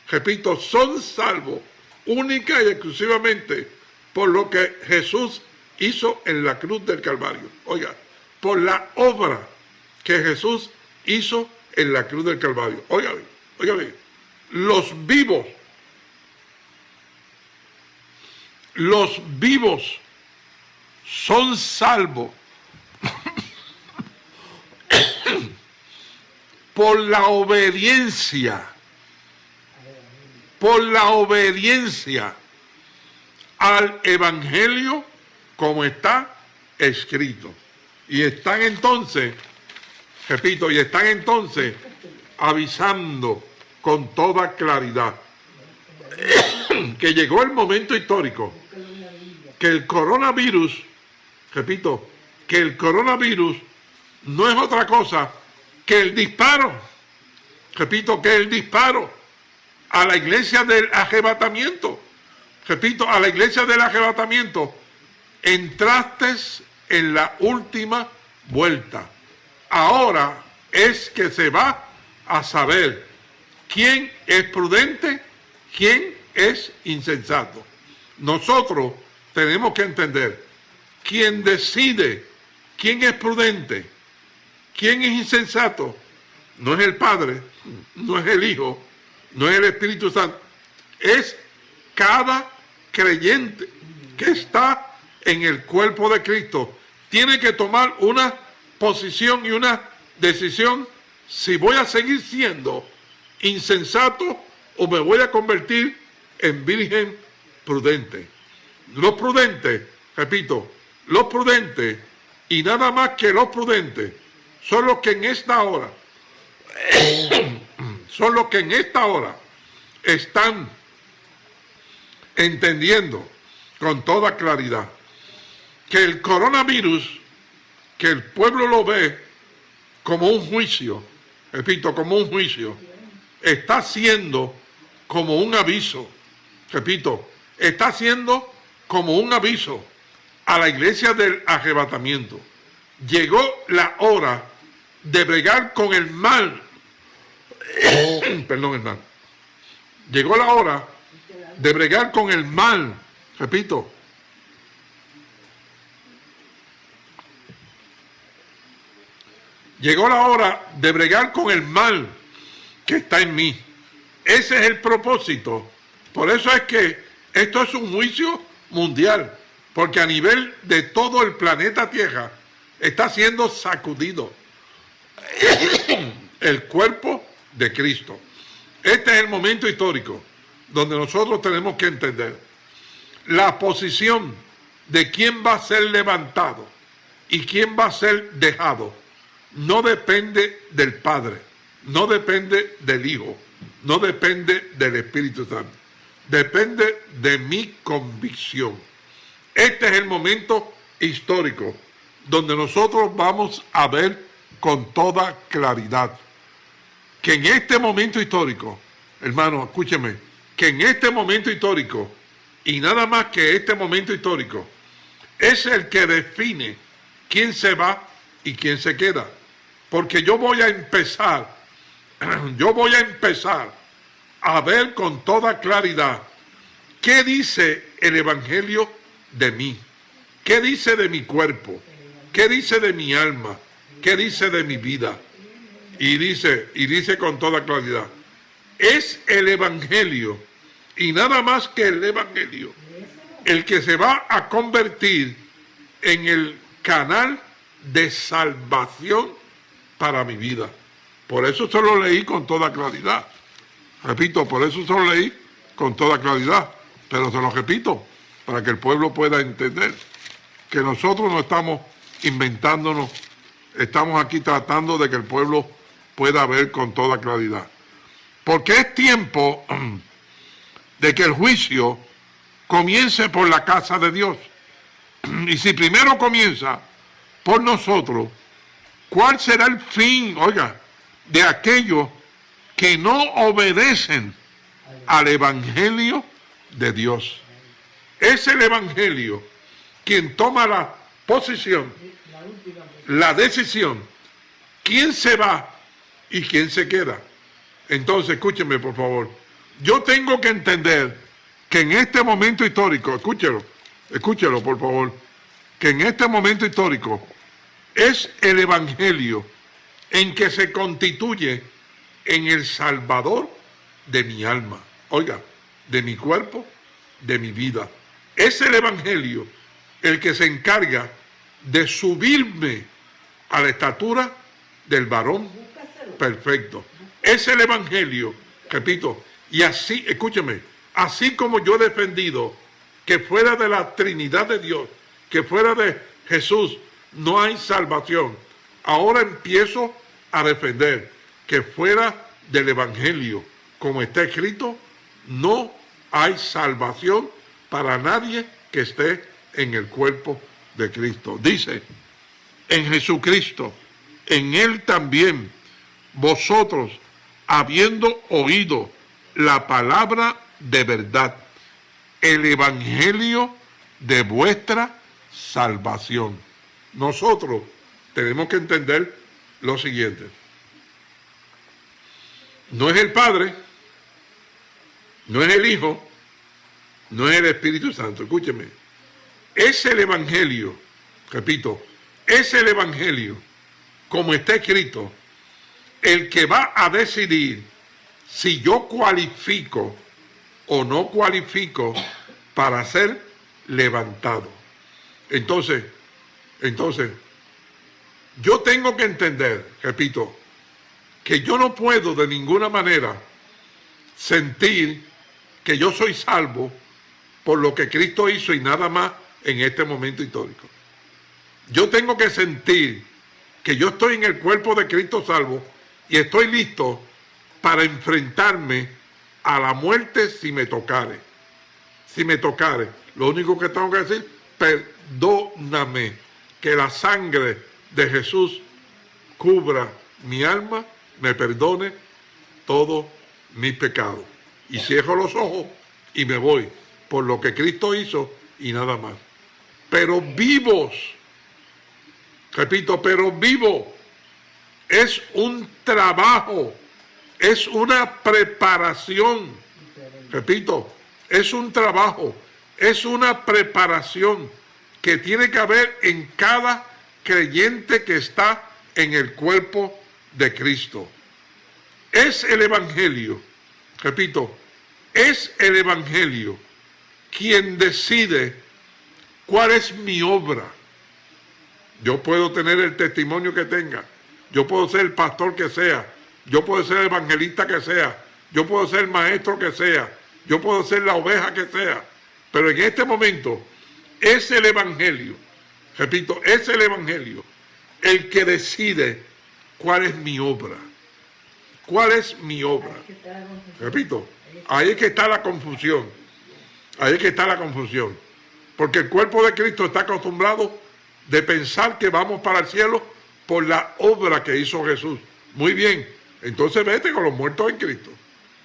repito, son salvos única y exclusivamente por lo que Jesús hizo en la cruz del Calvario. Oiga, por la obra que Jesús hizo en la cruz del Calvario. Oiga bien, los vivos son salvos por la obediencia al evangelio como está escrito. Y están entonces, repito, avisando con toda claridad que llegó el momento histórico, que el coronavirus, repito, que el coronavirus no es otra cosa que el disparo, repito, que el disparo a la iglesia del arrebatamiento, repito, a la iglesia del arrebatamiento. Entraste en la última vuelta. Ahora es que se va a saber quién es prudente, quién es insensato. Nosotros tenemos que entender quién decide quién es prudente, quién es insensato. No es el Padre, no es el Hijo, no es el Espíritu Santo. Es cada creyente que está en el cuerpo de Cristo. Tiene que tomar una posición y una decisión si voy a seguir siendo insensato o me voy a convertir en virgen prudente. Los prudentes, repito, los prudentes y nada más que los prudentes son los que en esta hora están entendiendo con toda claridad que el coronavirus, que el pueblo lo ve como un juicio, repito, como un juicio, está siendo como un aviso, repito, está siendo como un aviso a la iglesia del arrebatamiento. Llegó la hora de bregar con el mal. Perdón, hermano. Llegó la hora de bregar con el mal, repito. Llegó la hora de bregar con el mal que está en mí. Ese es el propósito. Por eso es que esto es un juicio mundial, porque a nivel de todo el planeta Tierra está siendo sacudido el cuerpo de Cristo. Este es el momento histórico donde nosotros tenemos que entender la posición de quién va a ser levantado y quién va a ser dejado. No depende del Padre, no depende del Hijo, no depende del Espíritu Santo. Depende de mi convicción. Este es el momento histórico donde nosotros vamos a ver con toda claridad que en este momento histórico, hermano, escúcheme, que en este momento histórico y nada más que este momento histórico es el que define quién se va y quién se queda. Porque yo voy a empezar a ver con toda claridad qué dice el Evangelio de mí, qué dice de mi cuerpo, qué dice de mi alma, qué dice de mi vida. Y dice con toda claridad, es el Evangelio y nada más que el Evangelio el que se va a convertir en el canal de salvación para mi vida. Por eso se lo leí con toda claridad. Repito, por eso se lo leí con toda claridad. Pero se lo repito, para que el pueblo pueda entender que nosotros no estamos inventándonos, estamos aquí tratando de que el pueblo pueda ver con toda claridad. Porque es tiempo de que el juicio comience por la casa de Dios. Y si primero comienza por nosotros, ¿cuál será el fin, oiga, de aquellos que no obedecen al Evangelio de Dios? Es el Evangelio quien toma la posición, la decisión, quién se va y quién se queda. Entonces, escúcheme por favor, yo tengo que entender que en este momento histórico, escúchelo por favor, que en este momento histórico es el Evangelio en que se constituye en el Salvador de mi alma, oiga, de mi cuerpo, de mi vida. Es el Evangelio el que se encarga de subirme a la estatura del varón perfecto. Es el Evangelio, repito, y así, escúcheme, así como yo he defendido que fuera de la Trinidad de Dios, que fuera de Jesús, no hay salvación, ahora empiezo a defender que fuera del Evangelio, como está escrito, no hay salvación para nadie que esté en el cuerpo de Cristo. Dice, en Jesucristo, en Él también, vosotros, habiendo oído la palabra de verdad, el Evangelio de vuestra salvación. Nosotros tenemos que entender lo siguiente. No es el Padre, no es el Hijo, no es el Espíritu Santo. Escúcheme. Es el Evangelio, repito, es el Evangelio, como está escrito, el que va a decidir si yo cualifico o no cualifico para ser levantado. Entonces, yo tengo que entender, repito, que yo no puedo de ninguna manera sentir que yo soy salvo por lo que Cristo hizo y nada más en este momento histórico. Yo tengo que sentir que yo estoy en el cuerpo de Cristo salvo y estoy listo para enfrentarme a la muerte si me tocare. Si me tocare, lo único que tengo que decir, perdóname, que la sangre de Jesús cubra mi alma, me perdone todos mis pecados. Y cierro los ojos y me voy por lo que Cristo hizo y nada más. Pero vivos, repito, pero vivo, es un trabajo, es una preparación, repito, es un trabajo, es una preparación que tiene que haber en cada creyente que está en el cuerpo de Cristo. Es el Evangelio, repito, es el Evangelio quien decide cuál es mi obra. Yo puedo tener el testimonio que tenga, yo puedo ser el pastor que sea, yo puedo ser el evangelista que sea, yo puedo ser el maestro que sea, yo puedo ser la oveja que sea, pero en este momento es el Evangelio, repito, es el Evangelio el que decide cuál es mi obra. ¿Cuál es mi obra? Repito, ahí es que está la confusión. Ahí es que está la confusión. Porque el cuerpo de Cristo está acostumbrado de pensar que vamos para el cielo por la obra que hizo Jesús. Muy bien, entonces vete con los muertos en Cristo.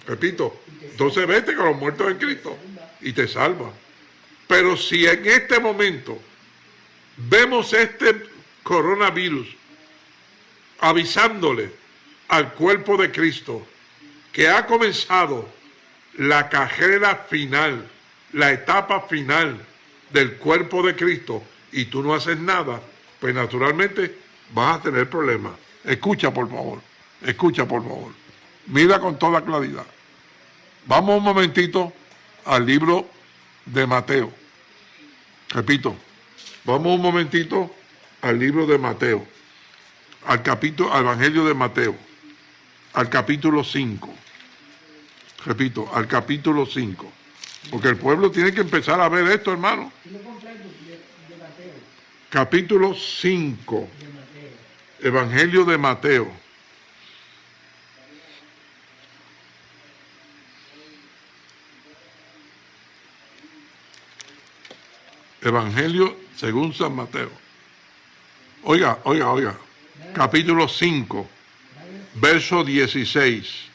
Repito, entonces vete con los muertos en Cristo y te salva. Pero si en este momento vemos este coronavirus avisándole al cuerpo de Cristo que ha comenzado la carrera final, la etapa final del cuerpo de Cristo, y tú no haces nada, pues naturalmente vas a tener problemas. Escucha, por favor. Escucha, por favor. Mira con toda claridad. Vamos un momentito al libro de Mateo. Repito, vamos un momentito al libro de Mateo, al Evangelio de Mateo, al capítulo 5. Repito, al capítulo 5. Porque el pueblo tiene que empezar a ver esto, hermano. Capítulo 5. Evangelio de Mateo. Evangelio según San Mateo. Oiga. Capítulo 5, verso 16.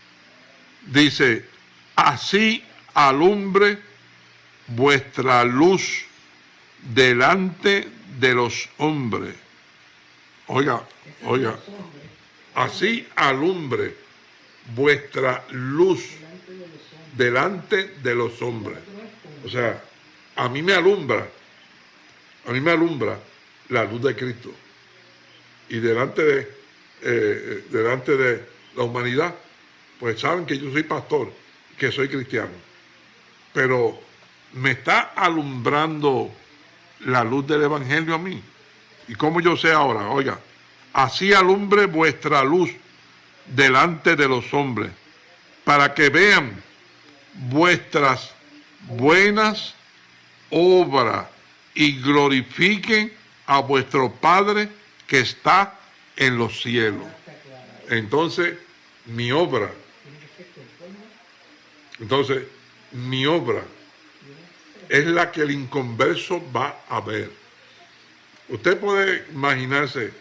Dice, así alumbre vuestra luz delante de los hombres. Oiga. Así alumbre vuestra luz delante de los hombres. O sea, a mí me alumbra la luz de Cristo. Y delante de la humanidad, pues saben que yo soy pastor, que soy cristiano. Pero me está alumbrando la luz del Evangelio a mí. ¿Y cómo yo sé ahora? Oiga, así alumbre vuestra luz delante de los hombres, para que vean vuestras buenas obras y glorifiquen a vuestro Padre que está en los cielos. Entonces, mi obra es la que el inconverso va a ver. Usted puede imaginarse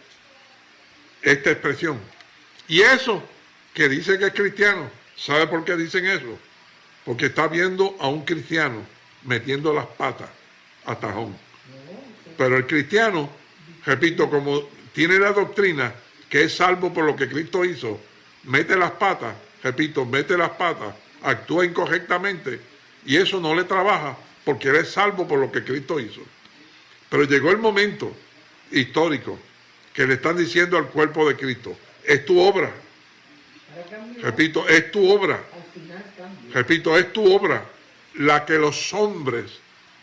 esta expresión. Y eso que dice que es cristiano, ¿sabe por qué dicen eso? Porque está viendo a un cristiano metiendo las patas a tajón. Pero el cristiano, repito, como tiene la doctrina que es salvo por lo que Cristo hizo, mete las patas, actúa incorrectamente, y eso no le trabaja porque él es salvo por lo que Cristo hizo. Pero llegó el momento histórico que le están diciendo al cuerpo de Cristo, es tu obra. Repito, es tu obra. Repito, es tu obra la que los hombres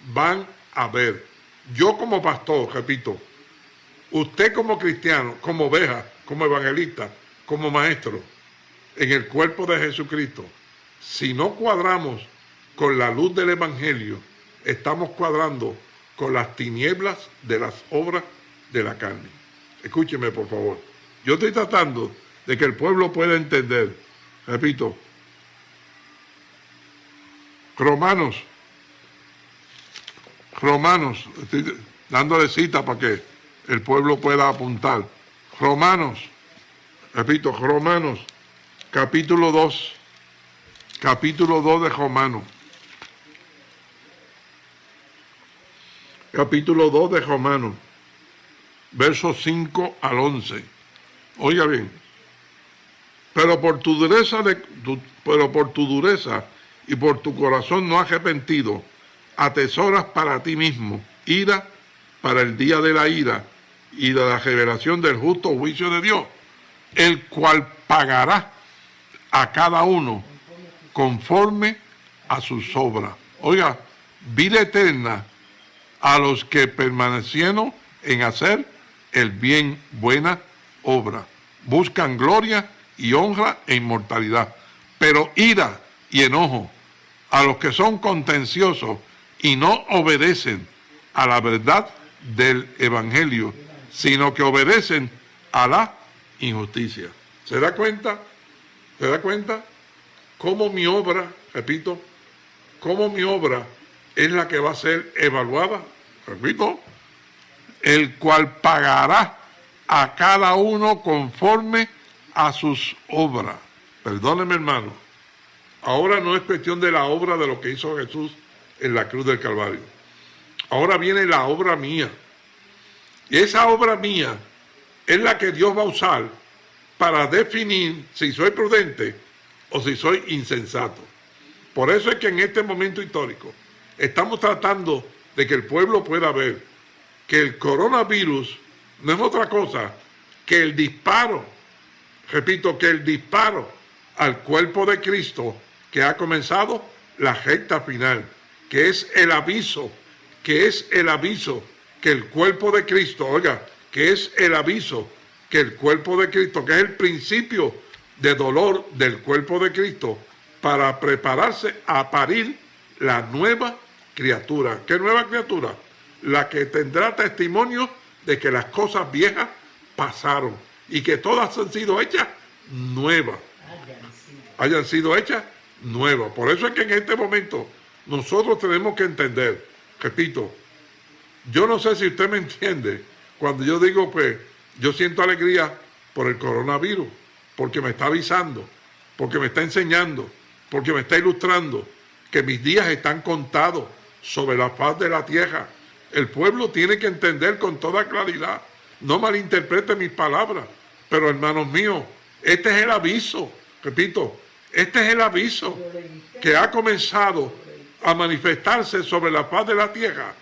van a ver. Yo como pastor, repito, usted como cristiano, como oveja, como evangelista, como maestro, en el cuerpo de Jesucristo, si no cuadramos con la luz del Evangelio, estamos cuadrando con las tinieblas de las obras de la carne. Escúcheme, por favor. Yo estoy tratando de que el pueblo pueda entender. Repito, Romanos, estoy dándole cita para que el pueblo pueda apuntar. Romanos, capítulo 2 de Romanos. Capítulo 2 de Romanos, versos 5 al 11. Oiga bien, pero por tu dureza y por tu corazón no arrepentido, atesoras para ti mismo ira para el día de la ira y de la revelación del justo juicio de Dios, el cual pagará a cada uno conforme a sus obras. Oiga, vida eterna a los que permanecieron en hacer el bien, buena obra. Buscan gloria y honra e inmortalidad, pero ira y enojo a los que son contenciosos y no obedecen a la verdad del Evangelio, sino que obedecen a la injusticia. ¿Se da cuenta? ¿Se da cuenta? Cómo mi obra, repito, cómo mi obra es la que va a ser evaluada, repito, el cual pagará a cada uno conforme a sus obras. Perdóneme, hermano, ahora no es cuestión de la obra de lo que hizo Jesús en la cruz del Calvario. Ahora viene la obra mía. Y esa obra mía es la que Dios va a usar para definir si soy prudente o si soy insensato. Por eso es que en este momento histórico estamos tratando de que el pueblo pueda ver que el coronavirus no es otra cosa que el disparo, repito, que el disparo al cuerpo de Cristo que ha comenzado la recta final, que es el aviso, que el cuerpo de Cristo, oiga, que es el aviso que el cuerpo de Cristo, que es el principio de dolor del cuerpo de Cristo, para prepararse a parir la nueva criatura. ¿Qué nueva criatura? La que tendrá testimonio de que las cosas viejas pasaron y que todas han sido hechas nuevas. Hayan sido hechas nuevas. Por eso es que en este momento nosotros tenemos que entender, repito, yo no sé si usted me entiende cuando yo digo, pues, yo siento alegría por el coronavirus, porque me está avisando, porque me está enseñando, porque me está ilustrando que mis días están contados sobre la faz de la tierra. El pueblo tiene que entender con toda claridad. No malinterprete mis palabras, pero hermanos míos, este es el aviso, repito, este es el aviso que ha comenzado a manifestarse sobre la faz de la tierra.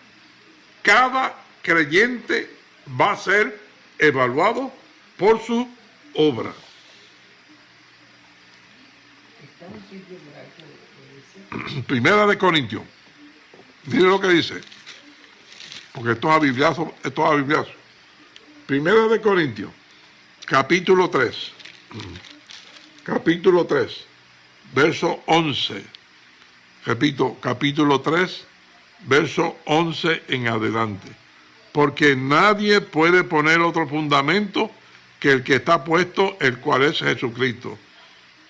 Cada creyente va a ser evaluado por su obra. Primera de Corintios. Mire lo que dice. Porque esto es a bibliazo, Primera de Corintios, capítulo 3. Capítulo 3, verso 11. Repito, capítulo 3, verso 11 en adelante. Porque nadie puede poner otro fundamento que el que está puesto, el cual es Jesucristo.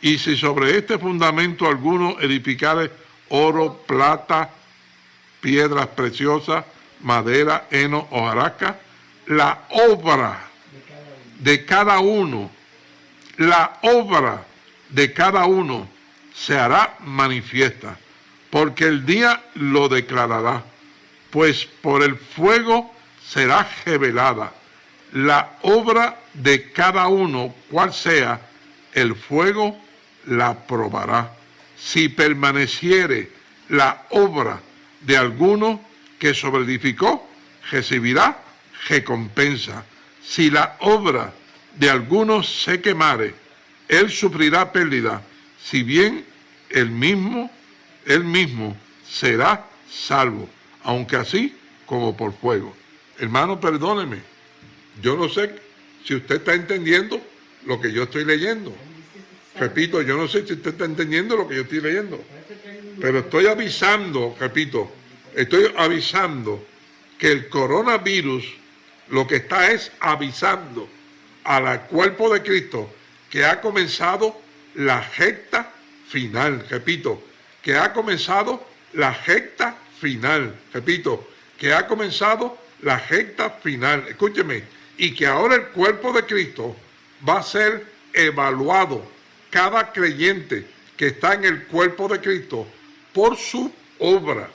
Y si sobre este fundamento alguno edificare oro, plata, piedras preciosas, madera, heno, hojarasca, la obra de cada uno, se hará manifiesta, porque el día lo declarará, pues por el fuego será revelada la obra de cada uno, cual sea, el fuego la probará. Si permaneciere la obra de alguno que sobreedificó, recibirá recompensa. Si la obra de alguno se quemare, él sufrirá pérdida, si bien él mismo será salvo, aunque así como por fuego. Hermano, perdóneme, yo no sé si usted está entendiendo lo que yo estoy leyendo. Repito, yo no sé si usted está entendiendo lo que yo estoy leyendo, pero estoy avisando, repito, estoy avisando que el coronavirus lo que está es avisando al cuerpo de Cristo que ha comenzado la recta final, repito, que ha comenzado la recta final, repito, que ha comenzado la recta final, escúcheme, y que ahora el cuerpo de Cristo va a ser evaluado, cada creyente que está en el cuerpo de Cristo, por su obra.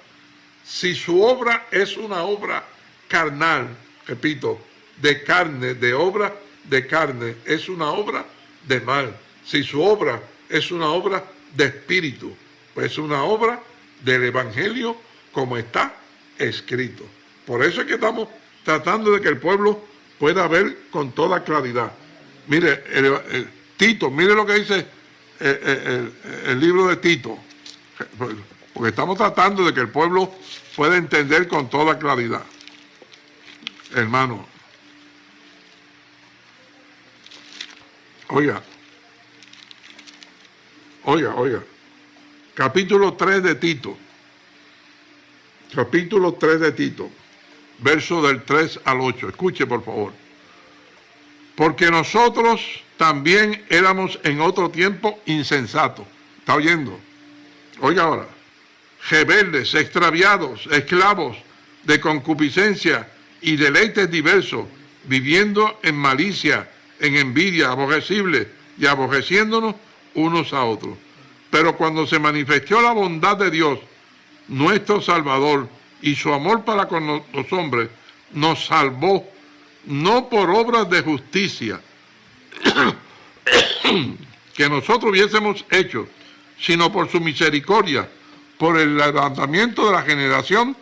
Si su obra es una obra carnal, repito, de carne, de obra de carne, es una obra de mal. Si su obra es una obra de espíritu, pues es una obra del Evangelio como está escrito. Por eso es que estamos tratando de que el pueblo pueda ver con toda claridad. Mire, Tito, mire lo que dice el libro de Tito, porque estamos tratando de que el pueblo pueda entender con toda claridad. Hermano, oiga, capítulo 3 de Tito, verso del 3 al 8, escuche por favor. Porque nosotros también éramos en otro tiempo insensatos. ¿Está oyendo? Oiga ahora. Rebeldes, extraviados, esclavos de concupiscencia y deleites diversos, viviendo en malicia, en envidia, aborrecibles y aborreciéndonos unos a otros. Pero cuando se manifestó la bondad de Dios, nuestro Salvador, y su amor para con los hombres, nos salvó, no por obras de justicia que nosotros hubiésemos hecho, sino por su misericordia, por el levantamiento de la generación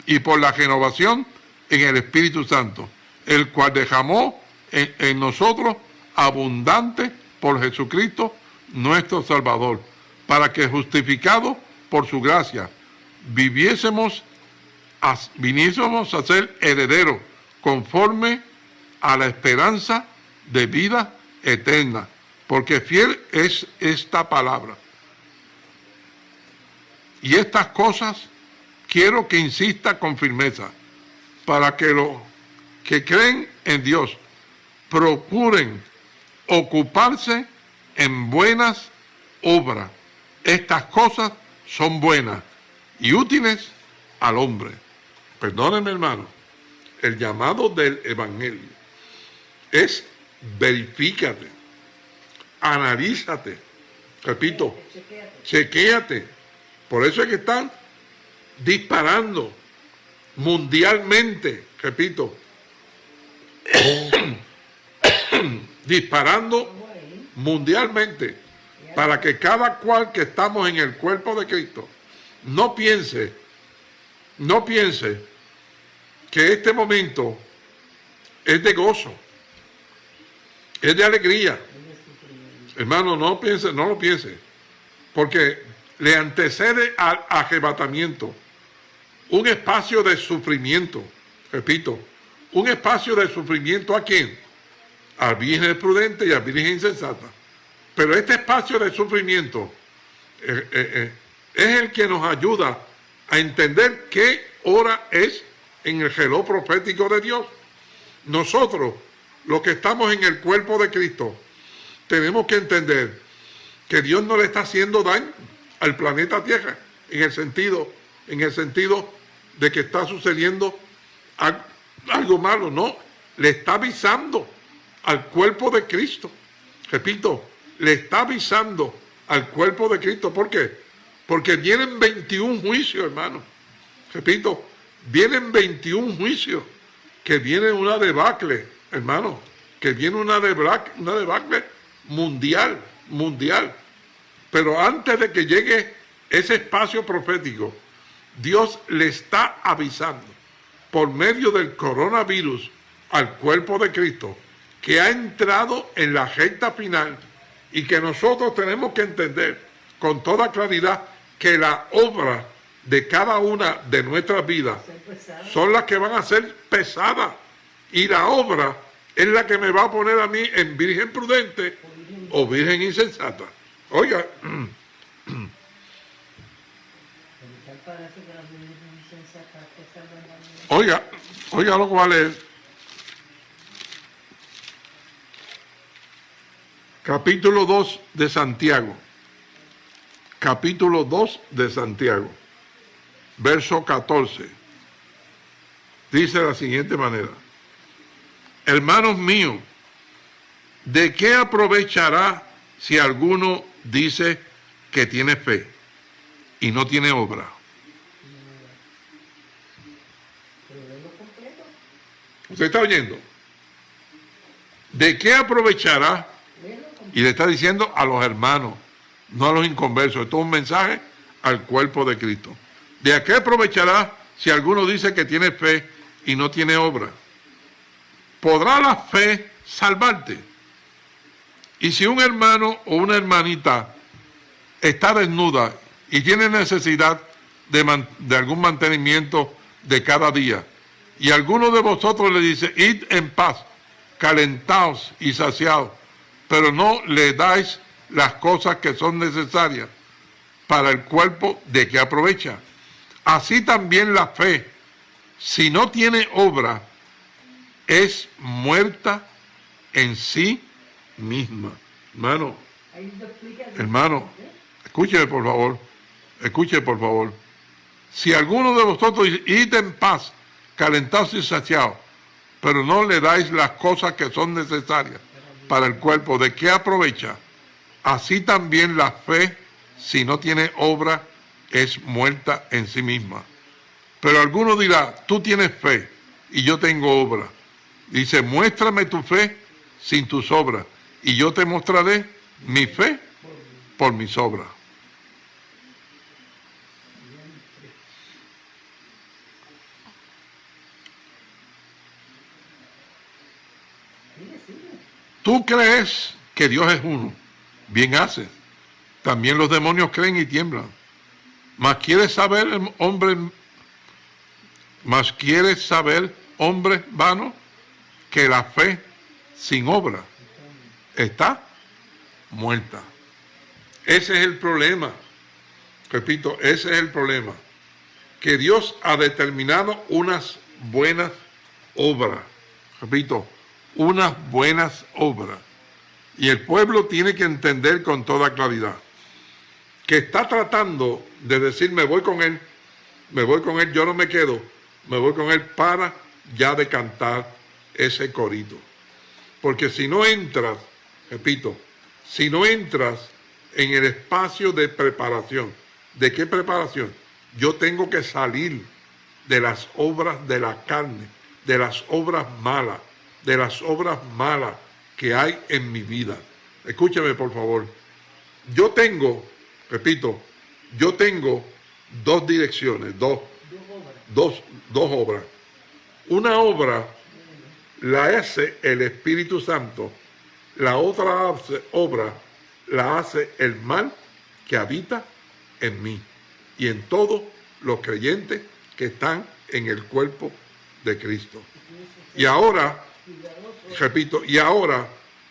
y por la renovación en el Espíritu Santo, el cual derramó en nosotros abundante por Jesucristo nuestro Salvador, para que justificados por su gracia viniésemos a ser herederos conforme a la esperanza de vida eterna, porque fiel es esta palabra. Y estas cosas quiero que insista con firmeza, para que los que creen en Dios procuren ocuparse en buenas obras. Estas cosas son buenas y útiles al hombre. Perdónenme, hermano, el llamado del Evangelio es verifícate, analízate, repito, chequéate. Por eso es que están disparando mundialmente, repito, disparando mundialmente, para que cada cual que estamos en el cuerpo de Cristo no piense que este momento es de gozo, es de alegría. Hermano, no lo piense, porque le antecede al arrebatamiento un espacio de sufrimiento, repito, un espacio de sufrimiento. ¿A quién? Al virgen prudente y al virgen insensata. Pero este espacio de sufrimiento es el que nos ayuda a entender qué hora es en el reloj profético de Dios. Nosotros, los que estamos en el cuerpo de Cristo, tenemos que entender que Dios no le está haciendo daño al planeta Tierra, en el sentido de que está sucediendo algo malo. No, le está avisando al cuerpo de Cristo. Repito, le está avisando al cuerpo de Cristo. ¿Por qué? Porque vienen 21 juicios, hermano. Repito, vienen 21 juicios, que viene una debacle, hermano, que viene una debacle mundial. Pero antes de que llegue ese espacio profético, Dios le está avisando por medio del coronavirus al cuerpo de Cristo, que ha entrado en la recta final, y que nosotros tenemos que entender con toda claridad que la obra de cada una de nuestras vidas son las que van a ser pesadas, y la obra es la que me va a poner a mí en virgen prudente o virgen insensata. Oiga, oiga lo que va a leer. Capítulo 2 de Santiago. Capítulo 2 de Santiago. Verso 14. Dice de la siguiente manera: hermanos míos, ¿de qué aprovechará si alguno dice que tiene fe y no tiene obra? ¿Usted está oyendo? ¿De qué aprovechará? Y le está diciendo a los hermanos, no a los inconversos. Esto es un mensaje al cuerpo de Cristo. ¿De qué aprovechará si alguno dice que tiene fe y no tiene obra? ¿Podrá la fe salvarte? Y si un hermano o una hermanita está desnuda y tiene necesidad de algún mantenimiento de cada día, y alguno de vosotros le dice, id en paz, calentaos y saciados, pero no le dais las cosas que son necesarias para el cuerpo, ¿de qué aprovecha? Así también la fe, si no tiene obra, es muerta en sí misma. Hermano, escúcheme por favor. Si alguno de vosotros dice, id en paz, calentados y saciados, pero no le dais las cosas que son necesarias para el cuerpo, ¿de qué aprovecha? Así también la fe, si no tiene obra, es muerta en sí misma. Pero alguno dirá, tú tienes fe y yo tengo obra. Dice, muéstrame tu fe sin tus obras, y yo te mostraré mi fe por mis obras. Tú crees que Dios es uno. Bien haces. También los demonios creen y tiemblan. Mas quieres saber, hombre vano, que la fe sin obra está muerta. Ese es el problema. Repito, ese es el problema. Que Dios ha determinado unas buenas obras. Repito, unas buenas obras. Y el pueblo tiene que entender con toda claridad que está tratando de decir, me voy con él, yo no me quedo, me voy con él para ya de cantar ese corito. Porque si no entras, repito, si no entras en el espacio de preparación, ¿de qué preparación? Yo tengo que salir de las obras de la carne, de las obras malas que hay en mi vida. Escúchame, por favor. Yo tengo dos direcciones, dos obras. Una obra la hace el Espíritu Santo, la otra obra la hace el mal que habita en mí y en todos los creyentes que están en el cuerpo de Cristo. Y ahora, repito,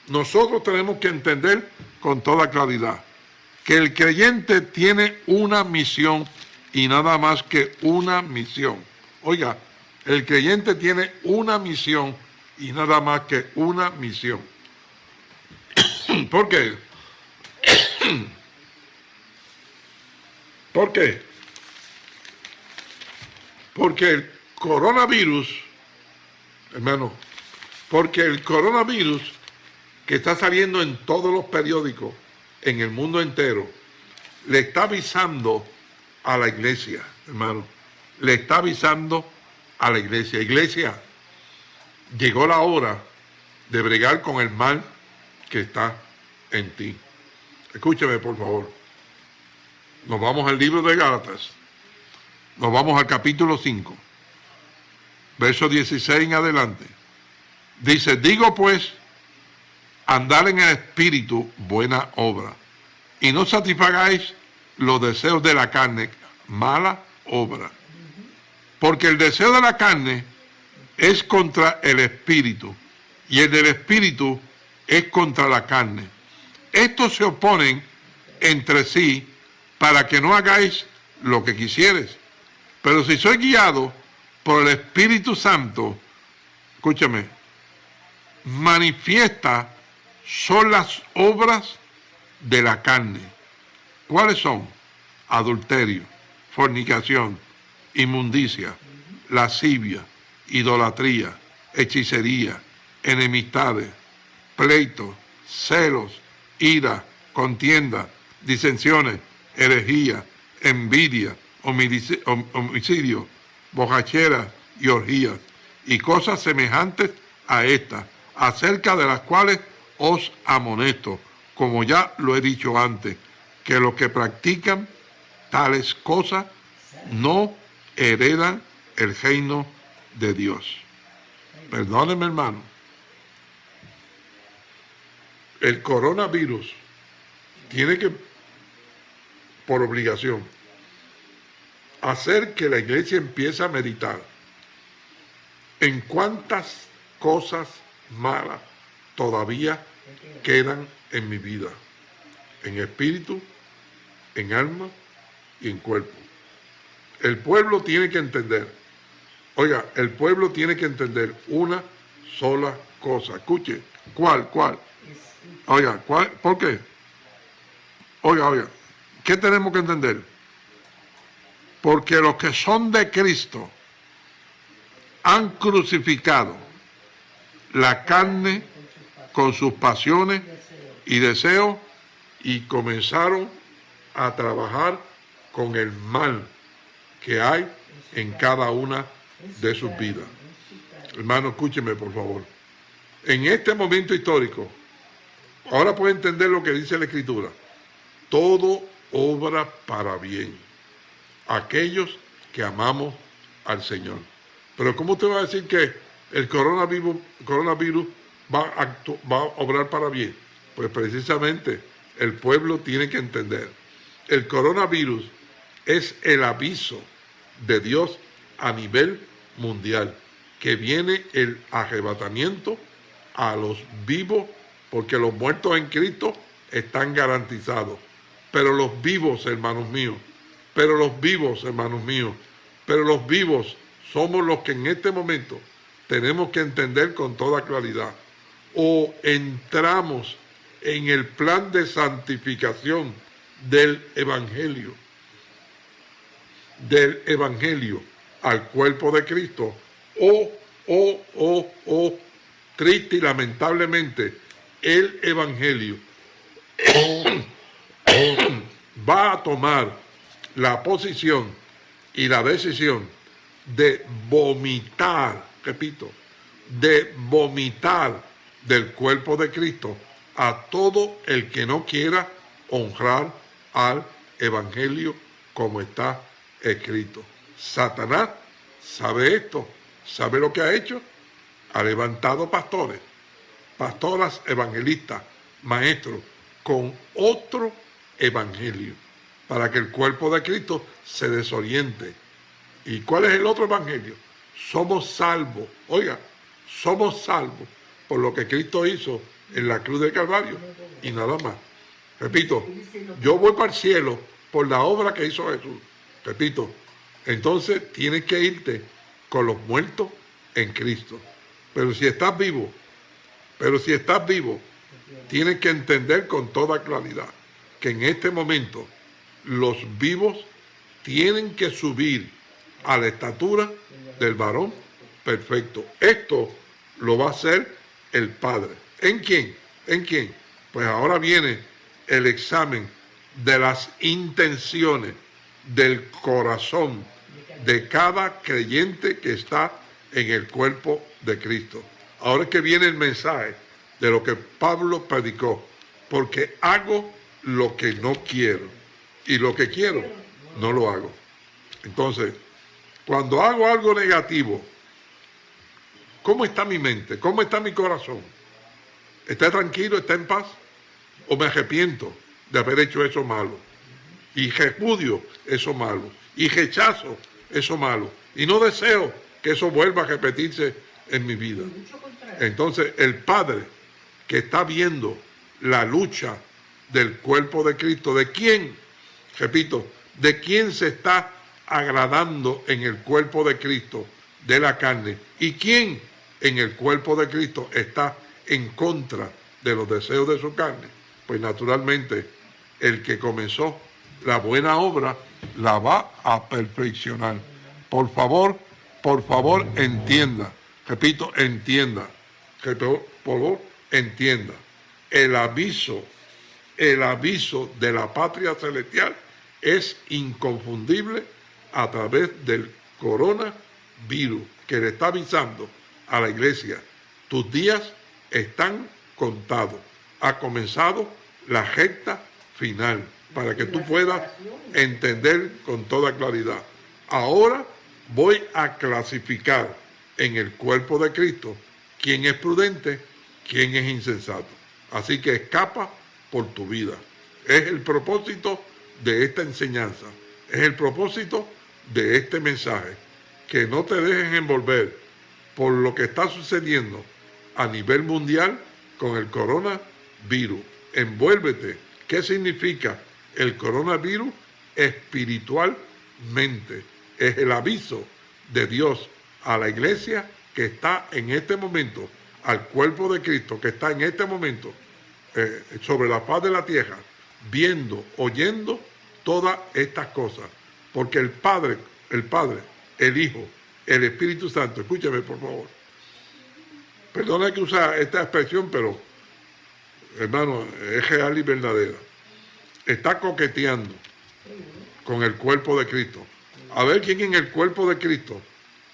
nosotros tenemos que entender con toda claridad que el creyente tiene una misión y nada más que una misión. Oiga, el creyente tiene una misión y nada más que una misión. ¿Por qué? ¿Por qué? Porque el coronavirus, hermano, que está saliendo en todos los periódicos, en el mundo entero, le está avisando a la iglesia, hermano. Le está avisando a la iglesia. Iglesia, llegó la hora de bregar con el mal que está en ti. Escúcheme, por favor. Nos vamos al libro de Gálatas. Nos vamos al capítulo 5, verso 16 en adelante. Dice, digo pues, andar en el espíritu, buena obra, y no satisfagáis los deseos de la carne, mala obra. Porque el deseo de la carne es contra el espíritu, y el del espíritu es contra la carne. Estos se oponen entre sí para que no hagáis lo que quisieres. Pero si soy guiado por el Espíritu Santo, escúchame, manifiesta son las obras de la carne. ¿Cuáles son? Adulterio, fornicación, inmundicia, lascivia, idolatría, hechicería, enemistades, pleitos, celos, ira, contienda, disensiones, herejía, envidia, homicidio, borracheras y orgías, y cosas semejantes a estas, acerca de las cuales os amonesto, como ya lo he dicho antes, que los que practican tales cosas no heredan el reino de Dios. Perdónenme, hermano. El coronavirus tiene que, por obligación, hacer que la iglesia empiece a meditar en cuántas cosas malas todavía quedan en mi vida, en espíritu, en alma y en cuerpo. El pueblo tiene que entender, oiga, el pueblo tiene que entender una sola cosa. Escuche, ¿cuál? Oiga, ¿cuál? ¿Por qué? Oiga, ¿qué tenemos que entender? Porque los que son de Cristo han crucificado la carne con sus pasiones y deseos y comenzaron a trabajar con el mal que hay en cada una de sus vidas. Hermano, escúcheme, por favor. En este momento histórico, ahora puede entender lo que dice la Escritura. Todo obra para bien. Aquellos que amamos al Señor. Pero ¿cómo usted va a decir que el coronavirus va a obrar para bien? Pues precisamente el pueblo tiene que entender. El coronavirus es el aviso de Dios a nivel mundial, que viene el arrebatamiento a los vivos, porque los muertos en Cristo están garantizados. Pero los vivos, hermanos míos, pero los vivos somos los que en este momento tenemos que entender con toda claridad. O entramos en el plan de santificación del Evangelio al cuerpo de Cristo, o triste y lamentablemente, el Evangelio va a tomar la posición y la decisión de vomitar, repito, de vomitar del cuerpo de Cristo a todo el que no quiera honrar al Evangelio como está escrito. Satanás sabe esto, sabe lo que ha hecho. Ha levantado pastores, pastoras, evangelistas, maestros, con otro evangelio, para que el cuerpo de Cristo se desoriente. ¿Y cuál es el otro evangelio? Somos salvos, oiga, somos salvos por lo que Cristo hizo en la cruz del Calvario y nada más. Repito, yo voy para el cielo por la obra que hizo Jesús. Repito, entonces tienes que irte con los muertos en Cristo. Pero si estás vivo, tienes que entender con toda claridad que en este momento los vivos tienen que subir a la estatura del varón perfecto. Esto lo va a hacer el Padre. ¿En quién? ¿En quién? Pues ahora viene el examen de las intenciones del corazón de cada creyente que está en el cuerpo de Cristo. Ahora es que viene el mensaje de lo que Pablo predicó, porque hago lo que no quiero y lo que quiero no lo hago. Entonces, cuando hago algo negativo, ¿cómo está mi mente? ¿Cómo está mi corazón? ¿Está tranquilo? ¿Está en paz? ¿O me arrepiento de haber hecho eso malo? Y repudio eso malo. Y rechazo eso malo. Y no deseo que eso vuelva a repetirse en mi vida. Entonces, el Padre que está viendo la lucha del cuerpo de Cristo, ¿de quién? Repito, ¿de quién se está agradando en el cuerpo de Cristo? De la carne. ¿Y quién en el cuerpo de Cristo está en contra de los deseos de su carne? Pues naturalmente, el que comenzó la buena obra la va a perfeccionar. Por favor, entienda. Repito, entienda. Por favor, entienda. El aviso de la patria celestial es inconfundible a través del coronavirus, que le está avisando a la iglesia: tus días están contados. Ha comenzado la recta final, para que tú puedas entender con toda claridad. Ahora voy a clasificar en el cuerpo de Cristo quién es prudente, quién es insensato. Así que escapa por tu vida. Es el propósito de esta enseñanza, es el propósito de este mensaje, que no te dejes envolver por lo que está sucediendo a nivel mundial con el coronavirus. Envuélvete. ¿Qué significa el coronavirus? Espiritualmente. Es el aviso de Dios a la iglesia que está en este momento, al cuerpo de Cristo que está en este momento sobre la faz de la tierra, viendo, oyendo todas estas cosas. Porque el Padre, el Hijo, el Espíritu Santo, escúchame por favor. Perdona que usa esta expresión, pero hermano, es real y verdadera. Está coqueteando con el cuerpo de Cristo. A ver quién en el cuerpo de Cristo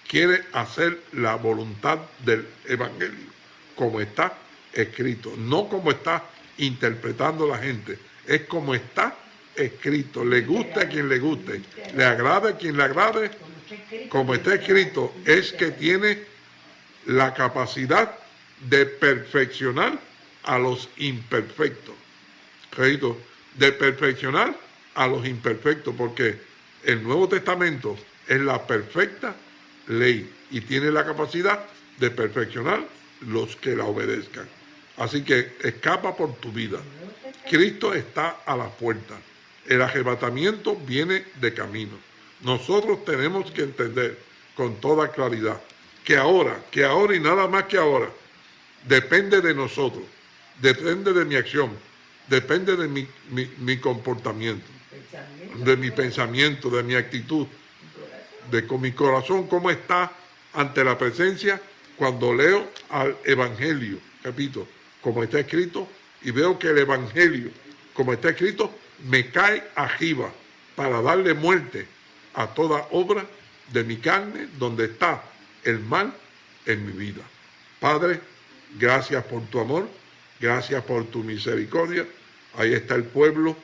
quiere hacer la voluntad del Evangelio, como está escrito, no como está interpretando la gente, es como está escrito. Le guste a quien le guste, le agrade a quien le agrade, como está escrito. Es que tiene la capacidad de perfeccionar a los imperfectos. Repito, de perfeccionar a los imperfectos, porque el Nuevo Testamento es la perfecta ley y tiene la capacidad de perfeccionar los que la obedezcan. Así que escapa por tu vida. Cristo está a la puerta. El arrebatamiento viene de camino. Nosotros tenemos que entender con toda claridad que ahora y nada más que ahora, depende de nosotros, depende de mi acción, depende de mi comportamiento, de mi pensamiento, de mi actitud, de con mi corazón, cómo está ante la presencia cuando leo al Evangelio, repito, como está escrito, y veo que el Evangelio, como está escrito, me cae arriba para darle muerte a toda obra de mi carne donde está el mal en mi vida. Padre, gracias por tu amor, gracias por tu misericordia. Ahí está el pueblo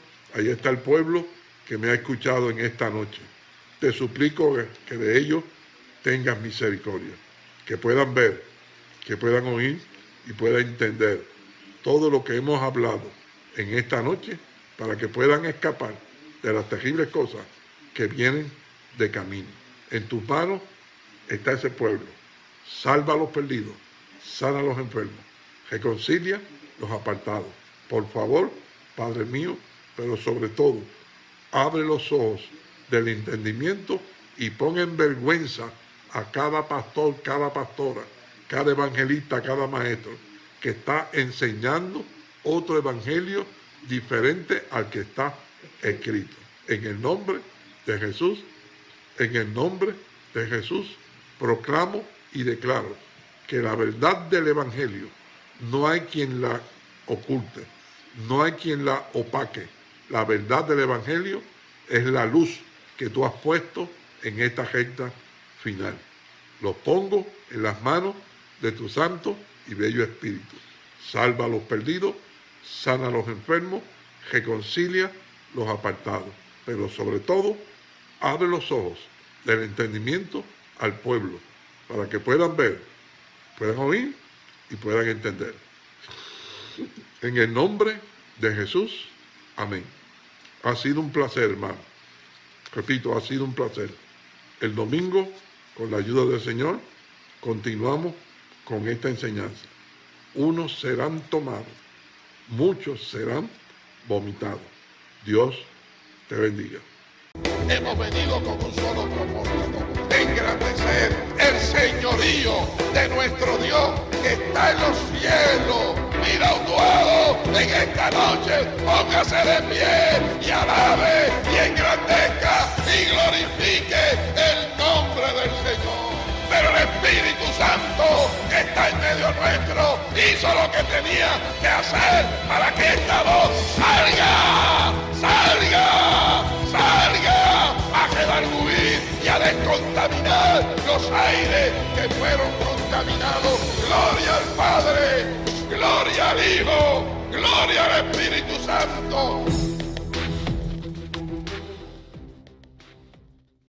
que me ha escuchado en esta noche. Te suplico que de ellos tengas misericordia, que puedan ver, que puedan oír y puedan entender todo lo que hemos hablado en esta noche para que puedan escapar de las terribles cosas que vienen de camino. En tus manos está ese pueblo. Salva a los perdidos, sana a los enfermos, reconcilia los apartados. Por favor, Padre mío, pero sobre todo, abre los ojos del entendimiento y pon en vergüenza a cada pastor, cada pastora, cada evangelista, cada maestro que está enseñando otro evangelio diferente al que está escrito. En el nombre de Jesús, proclamo y declaro que la verdad del evangelio no hay quien la oculte, no hay quien la opaque. La verdad del evangelio es la luz que tú has puesto en esta recta final. Lo pongo en las manos de tu santo y bello Espíritu. Salva a los perdidos, sana a los enfermos, reconcilia los apartados, pero sobre todo, abre los ojos del entendimiento al pueblo, para que puedan ver, puedan oír y puedan entender. En el nombre de Jesús, amén. Ha sido un placer, hermano. Repito, ha sido un placer. El domingo, con la ayuda del Señor, continuamos con esta enseñanza. Unos serán tomados, muchos serán vomitados. Dios te bendiga. Hemos venido con un solo propósito: engrandecer el señorío de nuestro Dios que está en los cielos. Mira autuado en esta noche, póngase de pie y alabe y engrandezca y glorifique el nombre del Señor. Pero el Espíritu Santo que está en medio nuestro hizo lo que tenía que hacer para que esta voz salga a redarguir y a descontaminar los aires que fueron contaminados. Gloria al Padre, gloria al Hijo, gloria al Espíritu Santo.